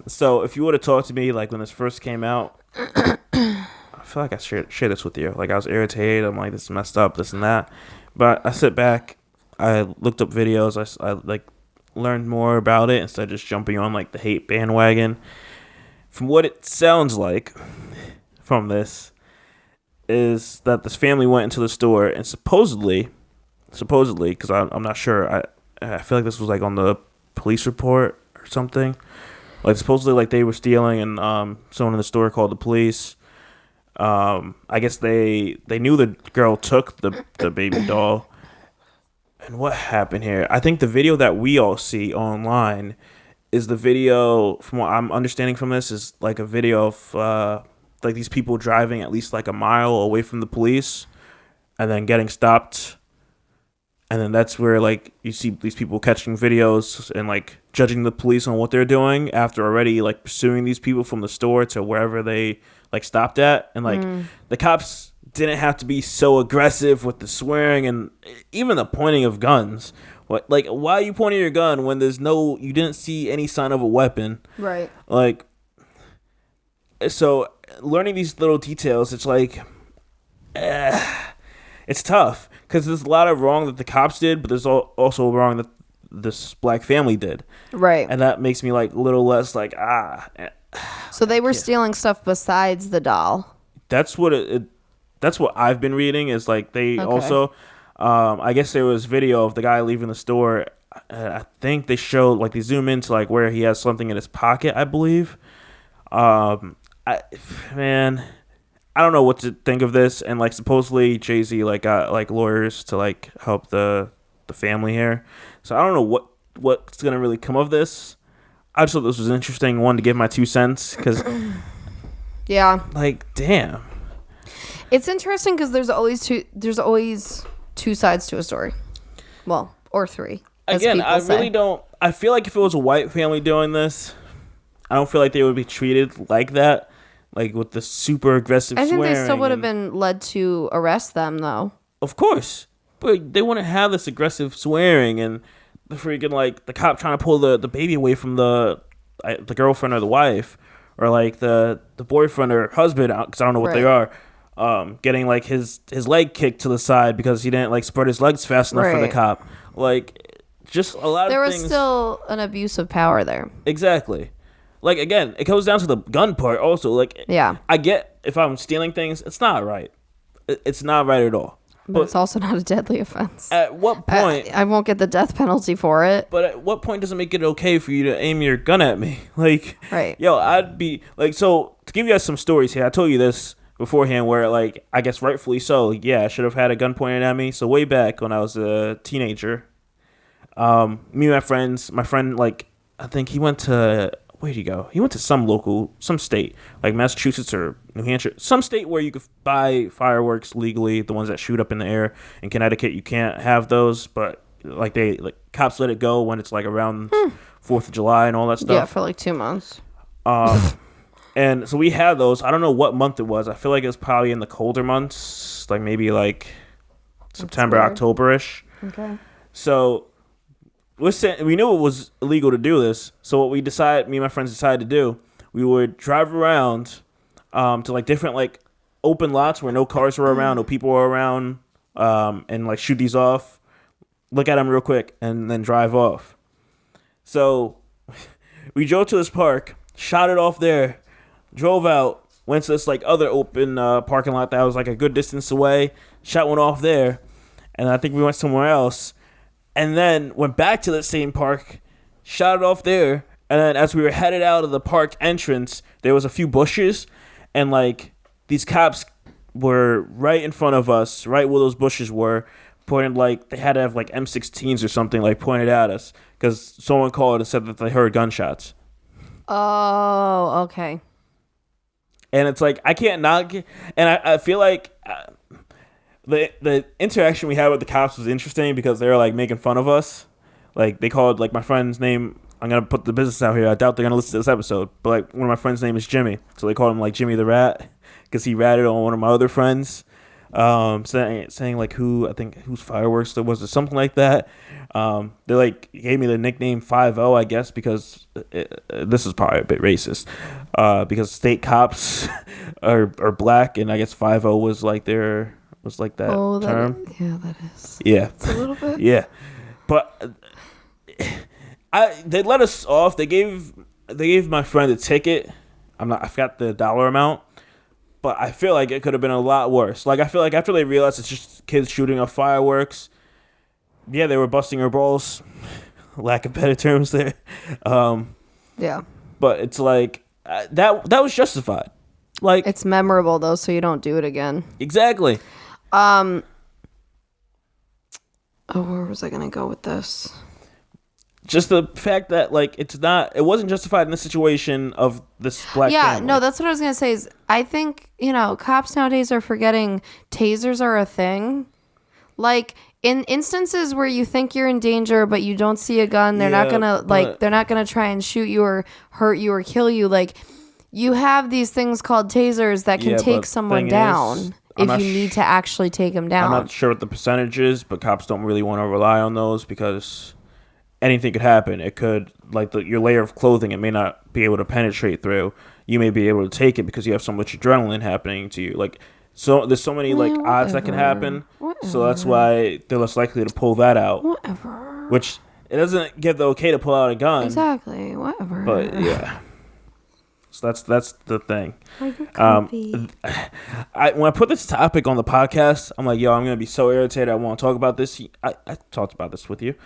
so if you would have talked to me like when this first came out, I feel like I shared this with you. Like, I was irritated. I'm like, this is messed up, this and that. But I sit back, I looked up videos, I like learned more about it instead of just jumping on like the hate bandwagon. From what it sounds like from this is that this family went into the store and supposedly, because I'm not sure, I feel like this was like on the police report or something. Like, supposedly, like, they were stealing, and someone in the store called the police. I guess they knew the girl took the baby doll. And what happened here? I think the video that we all see online is the video, from what I'm understanding from this, is like a video of like these people driving at least like a mile away from the police and then getting stopped. And then that's where, like, you see these people catching videos and, like, judging the police on what they're doing after already, like, pursuing these people from the store to wherever they, like, stopped at. And, like, the cops didn't have to be so aggressive with the swearing and even the pointing of guns. What, like, why are you pointing your gun when you didn't see any sign of a weapon? Right. Like, so learning these little details, it's like, it's tough because there's a lot of wrong that the cops did, but there's also wrong that this black family did. Right. And that makes me like a little less like, So they were stealing stuff besides the doll. That's what that's what I've been reading is like they also, I guess there was video of the guy leaving the store. I think they showed, like, they zoom into like where he has something in his pocket, I believe. Man, I don't know what to think of this. And like supposedly Jay-Z like got like lawyers to like help the family here. So I don't know what's gonna really come of this. I just thought this was an interesting one to give my 2 cents because, yeah, like, damn, it's interesting because there's always two sides to a story. Well, or 3. Again, I really don't. I feel like if it was a white family doing this, I don't feel like they would be treated like that, like with the super aggressive swearing. I think they still would have been led to arrest them, though. Of course, but they wouldn't have this aggressive swearing and the freaking, like, the cop trying to pull the baby away from the girlfriend or the wife, or like the boyfriend or husband, because I don't know what they are. Getting like his leg kicked to the side because he didn't like spread his legs fast enough for the cop. Like, just a lot of things. There was still an abuse of power there. Exactly. Like, again, it comes down to the gun part also. Like, yeah, I get if I'm stealing things, it's not right. It's not right at all. But it's also not a deadly offense. At what point? I won't get the death penalty for it. But at what point does it make it okay for you to aim your gun at me? Like, right. Yo, I'd be like, so to give you guys some stories here, I told you this beforehand where, like, I guess rightfully so, yeah, I should have had a gun pointed at me. So way back when I was a teenager, me and my friend, like, I think he went to, where'd he go? He went to some state, like Massachusetts or New Hampshire, some state where you could buy fireworks legally, the ones that shoot up in the air. In Connecticut, you can't have those, but like cops let it go when it's like around 4th of July and all that stuff. Yeah, for like 2 months. And so we had those. I don't know what month it was. I feel like it was probably in the colder months, like maybe like September, October-ish. Okay. So we knew it was illegal to do this. So what me and my friends decided to do, we would drive around to like different like open lots where no cars were around, no people were around, and like shoot these off, look at them real quick, and then drive off. So we drove to this park, shot it off there. drove out, went to this like other open parking lot that was like a good distance away, shot one off there, and I think we went somewhere else, and then went back to the same park, shot it off there, and then as we were headed out of the park entrance, there was a few bushes, and like these cops were right in front of us, right where those bushes were, pointed like they had to have like M16s or something like pointed at us because someone called and said that they heard gunshots. Oh, okay. And it's like I can't not get, and I feel like the interaction we had with the cops was interesting because they were like making fun of us. Like they called like my friend's name. I'm gonna put the business out here. I doubt they're gonna listen to this episode, but like one of my friends' name is Jimmy, so they called him like Jimmy the Rat because he ratted on one of my other friends, saying like whose fireworks there was or something like that. They like gave me the nickname 5-0, I guess, because this is probably a bit racist, because state cops are black, and I guess 5-0 was like that term. That is. Yeah, it's a little bit. Yeah, but they let us off. They gave my friend a ticket. I forgot the dollar amount, but I feel like it could have been a lot worse. Like I feel like after they realized it's just kids shooting off fireworks, yeah, they were busting our balls. Lack of better terms there. Yeah. But it's like that was justified. Like it's memorable though, so you don't do it again. Exactly. Where was I gonna go with this? Just the fact that like it wasn't justified in the situation of this black family. No, that's what I was gonna say. Is I think cops nowadays are forgetting tasers are a thing. Like in instances where you think you're in danger but you don't see a gun, they're not gonna try and shoot you or hurt you or kill you. Like you have these things called tasers that can take someone down if you need to actually take them down. I'm not sure what the percentage is, but cops don't really want to rely on those because anything could happen. It could, like your layer of clothing, it may not be able to penetrate through. You may be able to take it because you have so much adrenaline happening to you. Like, so there's so many like odds that can happen. So that's why they're less likely to pull that out. Which it doesn't give the okay to pull out a gun. Exactly. Whatever. But yeah. So that's the thing. When I put this topic on the podcast, I'm like, yo, I'm gonna be so irritated. I want to talk about this. I talked about this with you.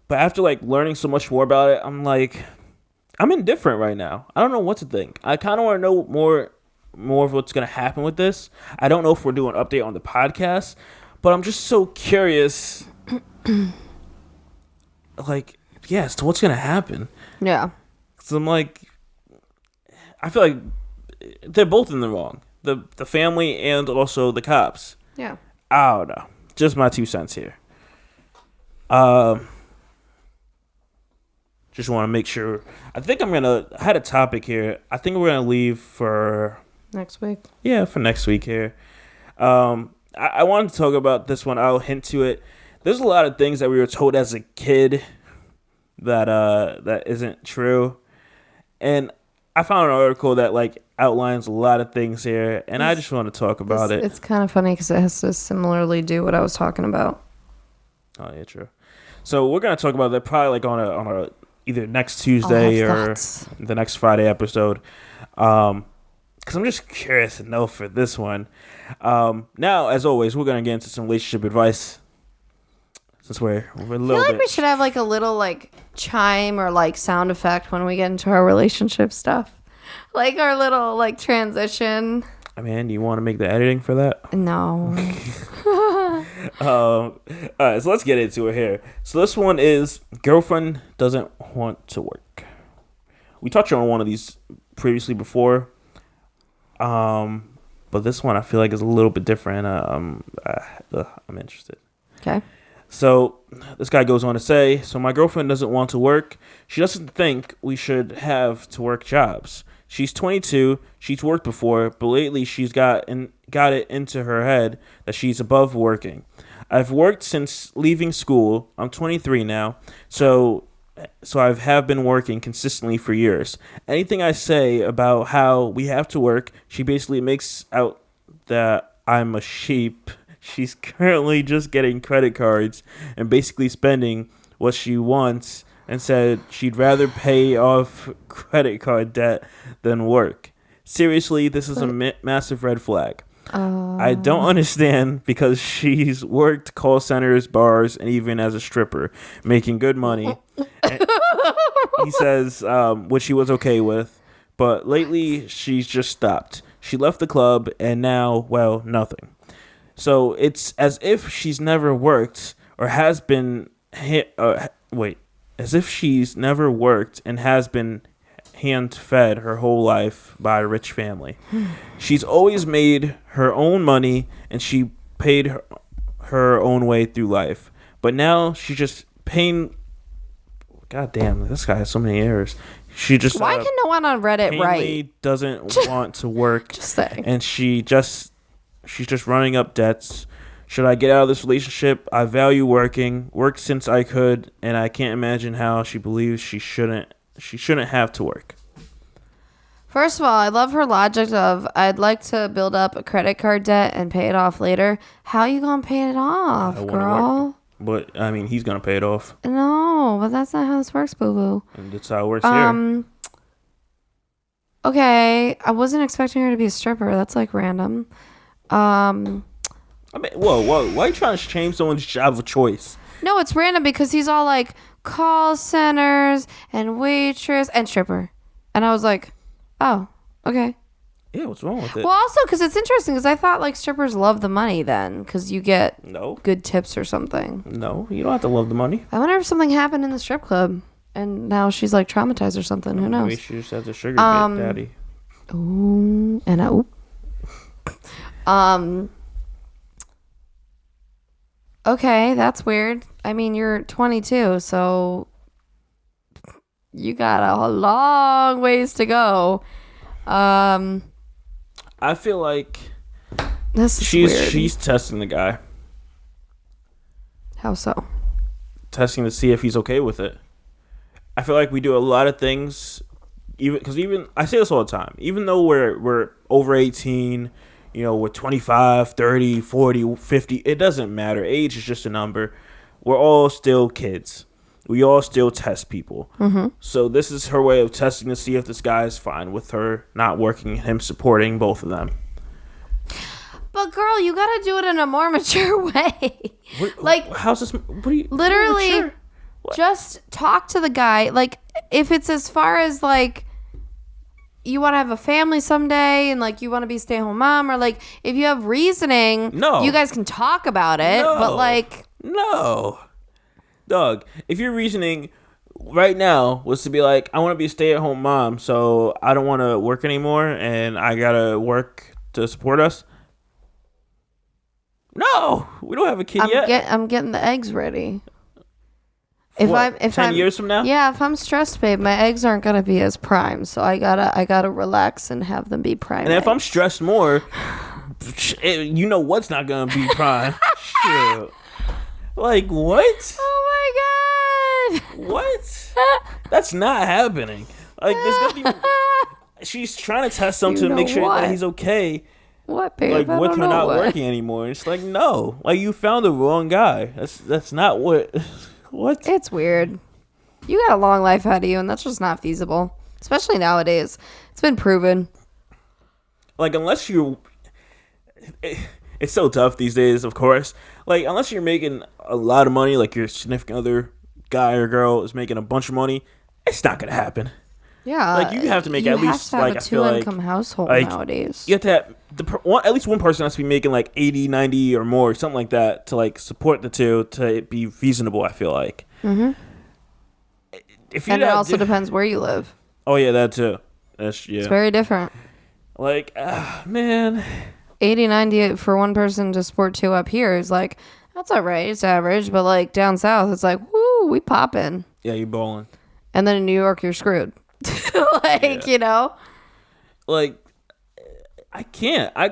But after like learning so much more about it, I'm like, I'm indifferent right now. I don't know what to think. I kind of want to know more of what's going to happen with this. I don't know if we're doing an update on the podcast, but I'm just so curious, like, as to what's going to happen. Yeah. So I'm like, I feel like they're both in the wrong. The family and also the cops. Yeah. I don't know. Just my 2 cents here. Just want to make sure. I had a topic here. I think we're going to leave for next week. Yeah, for next week here. I wanted to talk about this one. I'll hint to it. There's a lot of things that we were told as a kid that isn't true. And I found an article that like outlines a lot of things here, and I just want to talk about it. It's kind of funny because it has to similarly do what I was talking about. Oh yeah, true. So we're gonna talk about that probably like on a either next Tuesday or the next Friday episode. Because I'm just curious to know for this one. Now, as always, we're gonna get into some relationship advice. Since we're a little I feel like we should have like a little like chime or like sound effect when we get into our relationship stuff. Like our little like transition. I mean, do you want to make the editing for that? No. All right, so let's get into it here. So this one is girlfriend doesn't want to work. We touched on one of these previously before, but this one I feel like is a little bit different. I'm interested. Okay. So this guy goes on to say, so my girlfriend doesn't want to work. She doesn't think we should have to work jobs. She's 22. She's worked before, but lately she's got it into her head that she's above working. I've worked since leaving school. I'm 23 now, so I have been working consistently for years. Anything I say about how we have to work, she basically makes out that I'm a sheep. She's currently just getting credit cards and basically spending what she wants, and said she'd rather pay off credit card debt than work. Seriously, this is a massive red flag. I don't understand because she's worked call centers, bars, and even as a stripper, making good money. He says, which he was okay with, but lately she's just stopped. She left the club and now, well, nothing. So it's as if she's never worked or has been as if she's never worked and has been hand fed her whole life by a rich family. She's always made her own money and she paid her own way through life. But now she's just paying. God damn, this guy has so many errors. She just why can no one on Reddit write? Doesn't want to work. Just saying. And she's just running up debts. Should I get out of this relationship? I value worked since I could, and I can't imagine how she believes she shouldn't have to work. First of all, I love her logic of I'd like to build up a credit card debt and pay it off later. How you gonna pay it off, girl? But I mean, he's gonna pay it off. No, but that's not how this works, boo boo. And that's how it works here. Okay, I wasn't expecting her to be a stripper. That's like random. I mean, whoa, why are you trying to change someone's job of choice? No, it's random because he's all like call centers and waitress and stripper, and I was like, oh, okay. Yeah, what's wrong with it? Well, also because it's interesting because I thought like strippers love the money then because you get good tips or something. No, you don't have to love the money. I wonder if something happened in the strip club and now she's like traumatized or something. Who knows? Maybe she just has a sugar daddy. Ooh, and okay, that's weird. I mean, you're 22, so you got a long ways to go. I feel like she's testing the guy. How so? Testing to see if he's okay with it. I feel like we do a lot of things, even I say this all the time. Even though we're over 18, we're 25, 30, 40, 50. It doesn't matter. Age is just a number. We're all still kids. We all still test people. Mm-hmm. So this is her way of testing to see if this guy is fine with her not working and him supporting both of them. But girl, you gotta do it in a more mature way. How's this? What are you literally just talk to the guy? Like, if it's as far as like you want to have a family someday and like you want to be a stay-at-home mom, or like if you have reasoning, you guys can talk about it. But like, no. Dog, if your reasoning right now was to be like, I want to be a stay-at-home mom, so I don't want to work anymore, and I gotta work to support us. No, we don't have a kid yet. I'm getting the eggs ready. If 10 years from now? Yeah, if I'm stressed, babe, my eggs aren't gonna be as prime, so I gotta relax and have them be prime. And if I'm stressed more, what's not gonna be prime. Shit. Like, what? Oh my god! What? That's not happening. Like, there's nothing. She's trying to test something to make sure that he's okay. What, babe? Like, with her not working anymore. And it's like, no. Like, you found the wrong guy. That's not what. What? It's weird. You got a long life ahead of you, and that's just not feasible. Especially nowadays. It's been proven. Like, unless you. It's so tough these days, of course. Like, unless you're making a lot of money, like your significant other guy or girl is making a bunch of money, it's not gonna happen. Yeah, like you have to make at least like a two-income household nowadays. You have to have at least one person has to be making like 80, 90 or more, something like that, to like support the two to be reasonable. I feel like. Mm-hmm. And it also depends where you live. Oh yeah, that too. It's very different. Like, man. 80, 90 for one person to support two up here is like, that's all right. It's average. But like down south, it's like, woo, we popping. Yeah, you bowling. And then in New York, you're screwed. Like, Like, I can't. I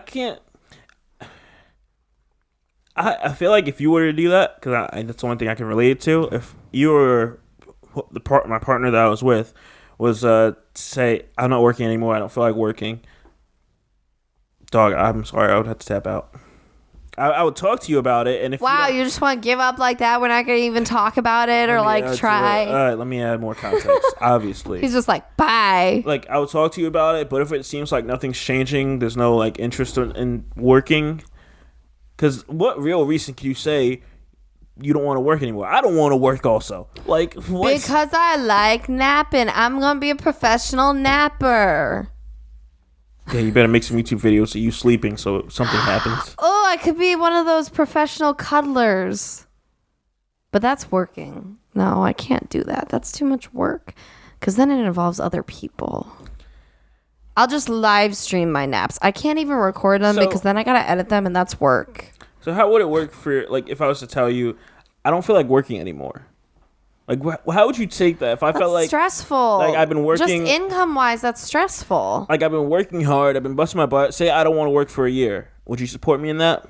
feel like if you were to do that, because that's the one thing I can relate to. If you were my partner that I was with was say, I'm not working anymore. I don't feel like working. Dog, I'm sorry. I would have to tap out. I would talk to you about it, and if you just want to give up like that, we're not going to even talk about it or try. All right, let me add more context. Obviously, he's just like, bye. Like, I would talk to you about it, but if it seems like nothing's changing, there's no like interest in working. Because what real reason can you say you don't want to work anymore? I don't want to work also. Like, what? Because I like napping. I'm gonna be a professional napper. Yeah, you better make some YouTube videos of you sleeping so something happens. Oh, I could be one of those professional cuddlers. But that's working. No, I can't do that. That's too much work. Because then it involves other people. I'll just live stream my naps. I can't even record them because then I gotta edit them, and that's work. So how would it work for, like, if I was to tell you, I don't feel like working anymore? Like, how would you take that? If I felt like stressful. Like, I've been working. Just income wise, that's stressful. Like, I've been working hard. I've been busting my butt. Say I don't want to work for a year. Would you support me in that?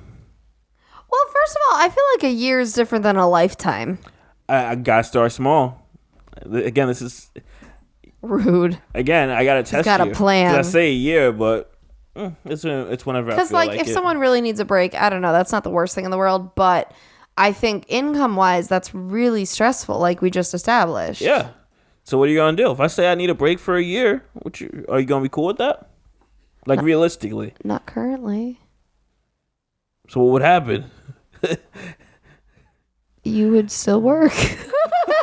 Well, first of all, I feel like a year is different than a lifetime. I gotta start small. Again, this is rude. Again, I gotta test you. Got a plan. I say a year, but it's whenever I feel like it. Because if someone really needs a break, I don't know. That's not the worst thing in the world, but I think income-wise, that's really stressful, like we just established. Yeah. So what are you gonna do? If I say I need a break for a year, are you gonna be cool with that? Like, realistically? Not currently. So what would happen? You would still work.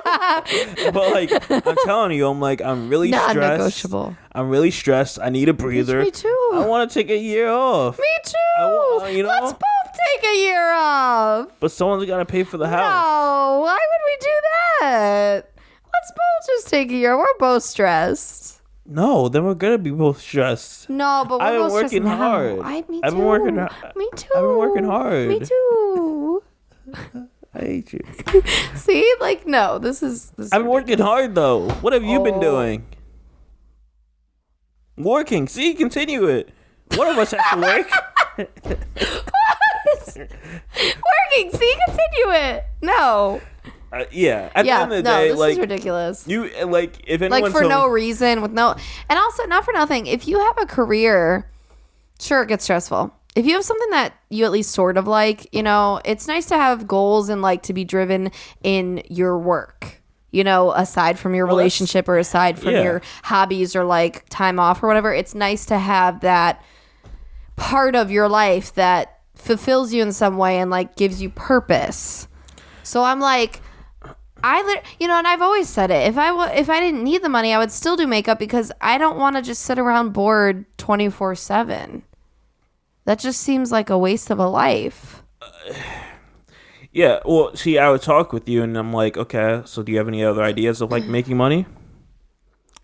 But like, I'm telling you, I'm really stressed. Non-negotiable. I'm really stressed. I need a breather. Me too. I want to take a year off. Me too. Let's both take a year off. But someone's got to pay for the house. No, why would we do that? Let's both just take a year. We're both stressed. No, then we're gonna be both stressed. No, but we're both working stressed hard. Me too. I've been working hard. Me too. I've been working hard. Me too. I hate you. See, like, no, this is I've been working hard though. What have you been doing? Working. See, continue it. One of us has to work. Working. See, continue it. No. Yeah. At the end of the day, this is ridiculous. You if anyone like for no reason with no, and also not for nothing. If you have a career, sure, it gets stressful. If you have something that you at least sort of like, it's nice to have goals and like to be driven in your work, aside from your relationship or aside from your hobbies or like time off or whatever. It's nice to have that part of your life that fulfills you in some way and like gives you purpose. So I'm like, and I've always said it. If I didn't need the money, I would still do makeup because I don't want to just sit around bored 24/7. That just seems like a waste of a life. Yeah, well, see, I would talk with you, and I'm like, okay, so do you have any other ideas of, like, making money?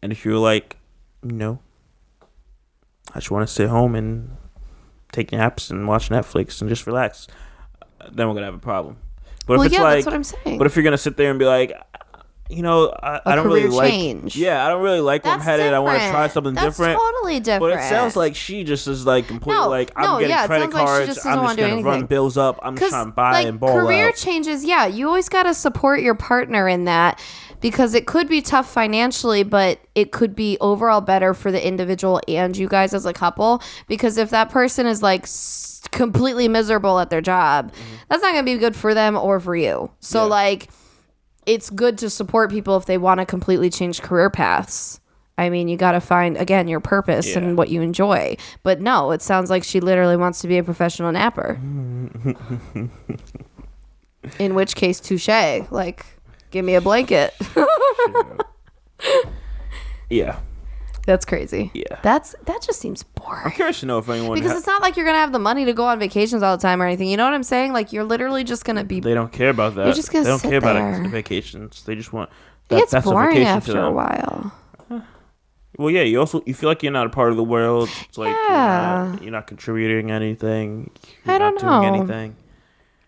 And if you're like, no, I just want to sit home and take naps and watch Netflix and just relax, then we're going to have a problem. But if it's like, that's what I'm saying. But if you're going to sit there and be like, I don't really like change. Yeah, I don't really like where I'm headed. Different. I want to try something different. That's totally different. But it sounds like she just is like completely I'm getting credit cards. I'm just going to run bills up. I'm just trying to buy and ball career out. changes, you always got to support your partner in that because it could be tough financially, but it could be overall better for the individual and you guys as a couple. Because if that person is like completely miserable at their job, that's not going to be good for them or for you. So it's good to support people if they want to completely change career paths. I mean, you got to find, again, your purpose and what you enjoy. But no, it sounds like she literally wants to be a professional napper. In which case, touche. Like, give me a blanket. Yeah. That's crazy. Yeah. That just seems boring. I'm curious to know if anyone... Because it's not like you're going to have the money to go on vacations all the time or anything. You know what I'm saying? Like, you're literally just going to be... They don't care about that. You're just going to sit there. They don't care about vacations. They just want... It's boring after a while. Well, yeah, you feel like you're not a part of the world. It's like you're not contributing anything. You're not doing anything.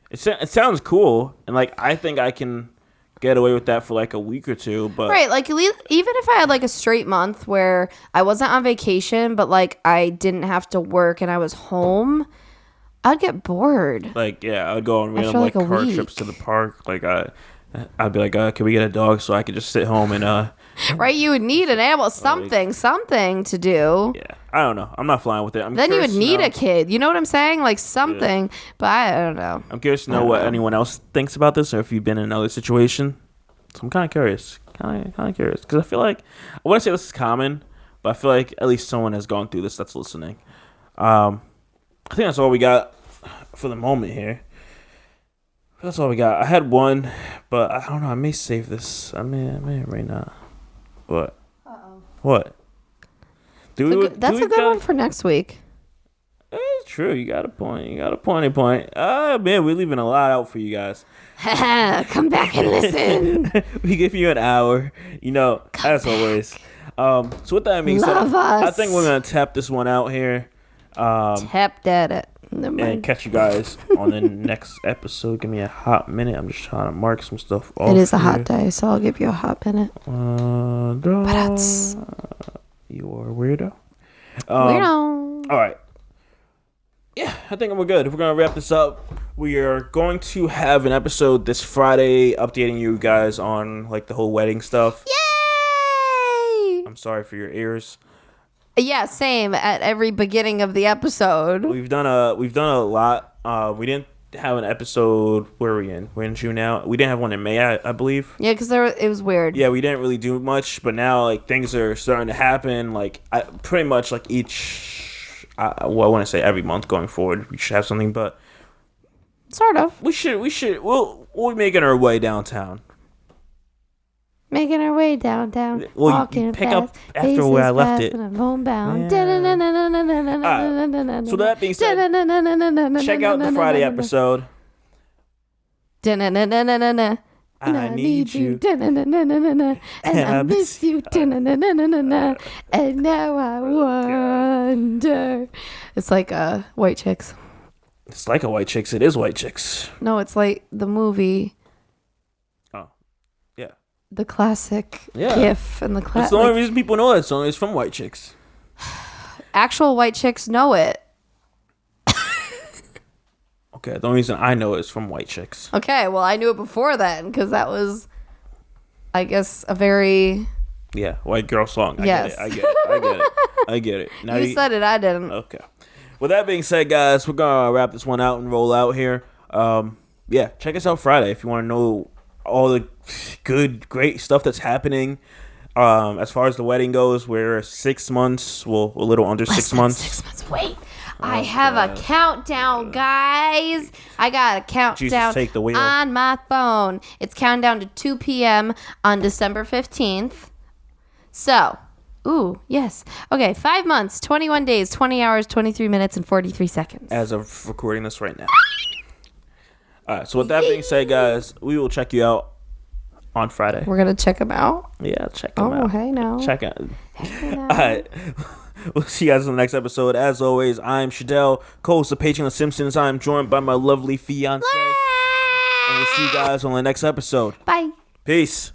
It sounds cool, and like I think I can get away with that for like a week or two, but right, like even if I had like a straight month where I wasn't on vacation but like I didn't have to work and I was home, I'd get bored. Like I'd go on random like car trips to the park. Like I'd be like, can we get a dog so I could just sit home and right, you would need an animal, something to do. Yeah, I don't know. I'm not flying with it. Then you would need a kid. You know what I'm saying? Like something. Yeah. But I don't know. I'm curious to know what anyone else thinks about this, or if you've been in another situation. So I'm kind of curious. Kind of curious. Because I feel like, I want to say this is common, but I feel like at least someone has gone through this that's listening. I think that's all we got for the moment here. That's all we got. I had one, but I don't know. I may save this. I may right now. What? What? That's a good one for next week. It's true. You got a point. Man, we're leaving a lot out for you guys. Come back and listen. We give you an hour. As always. So with that being said, I think we're gonna tap this one out here. Tapped at it. And catch you guys on the next episode. Give me a hot minute. I'm just trying to mark some stuff off. It is a hot day, so I'll give you a hot minute. You're a weirdo. Weirdo. All right. Yeah, I think we're good. We're going to wrap this up. We are going to have an episode this Friday updating you guys on like the whole wedding stuff. Yay! I'm sorry for your ears. Yeah, same at every beginning of the episode. We've done a lot. We didn't have an episode. Where are we in? We're in June now. We didn't have one in May, I believe. Yeah, because it was weird. Yeah, we didn't really do much, but now like things are starting to happen. Like pretty much like I want to say every month going forward, we should have something. But sort of. We'll be making our way downtown. Making our way downtown. Well, walking you pick fast, up after where I left it. I'm homebound. So that being said, check out the Friday episode. I need you. And I miss you. And now I wonder. It's like White Chicks. It's like a White Chicks. It is White Chicks. No, it's like the movie. The classic GIF and the classic. That's the only reason people know that song is from White Chicks. Actual white chicks know it. Okay, the only reason I know it is from White Chicks. Okay, well, I knew it before then because that was, I guess, a very... Yeah, white girl song. I get it. Now you said it, I didn't. Okay. With that being said, guys, we're going to wrap this one out and roll out here. Check us out Friday if you want to know all the great stuff that's happening. As far as the wedding goes, we're 6 months, a little under 6 months. 6 months. Wait, I have a countdown, guys. I got a countdown take the wheel. On my phone. It's counting down to 2 p.m. on December 15th. So, yes. Okay, 5 months, 21 days, 20 hours, 23 minutes, and 43 seconds. As of recording this right now. All right, so with that being said, guys, we will check you out on Friday. We're going to check them out? Yeah, check them out. Oh, hey, now. Check out. All right. We'll see you guys in the next episode. As always, I'm Shadell, co-host of Patreon of Simpsons. I'm joined by my lovely fiance. And we'll see you guys on the next episode. Bye. Peace.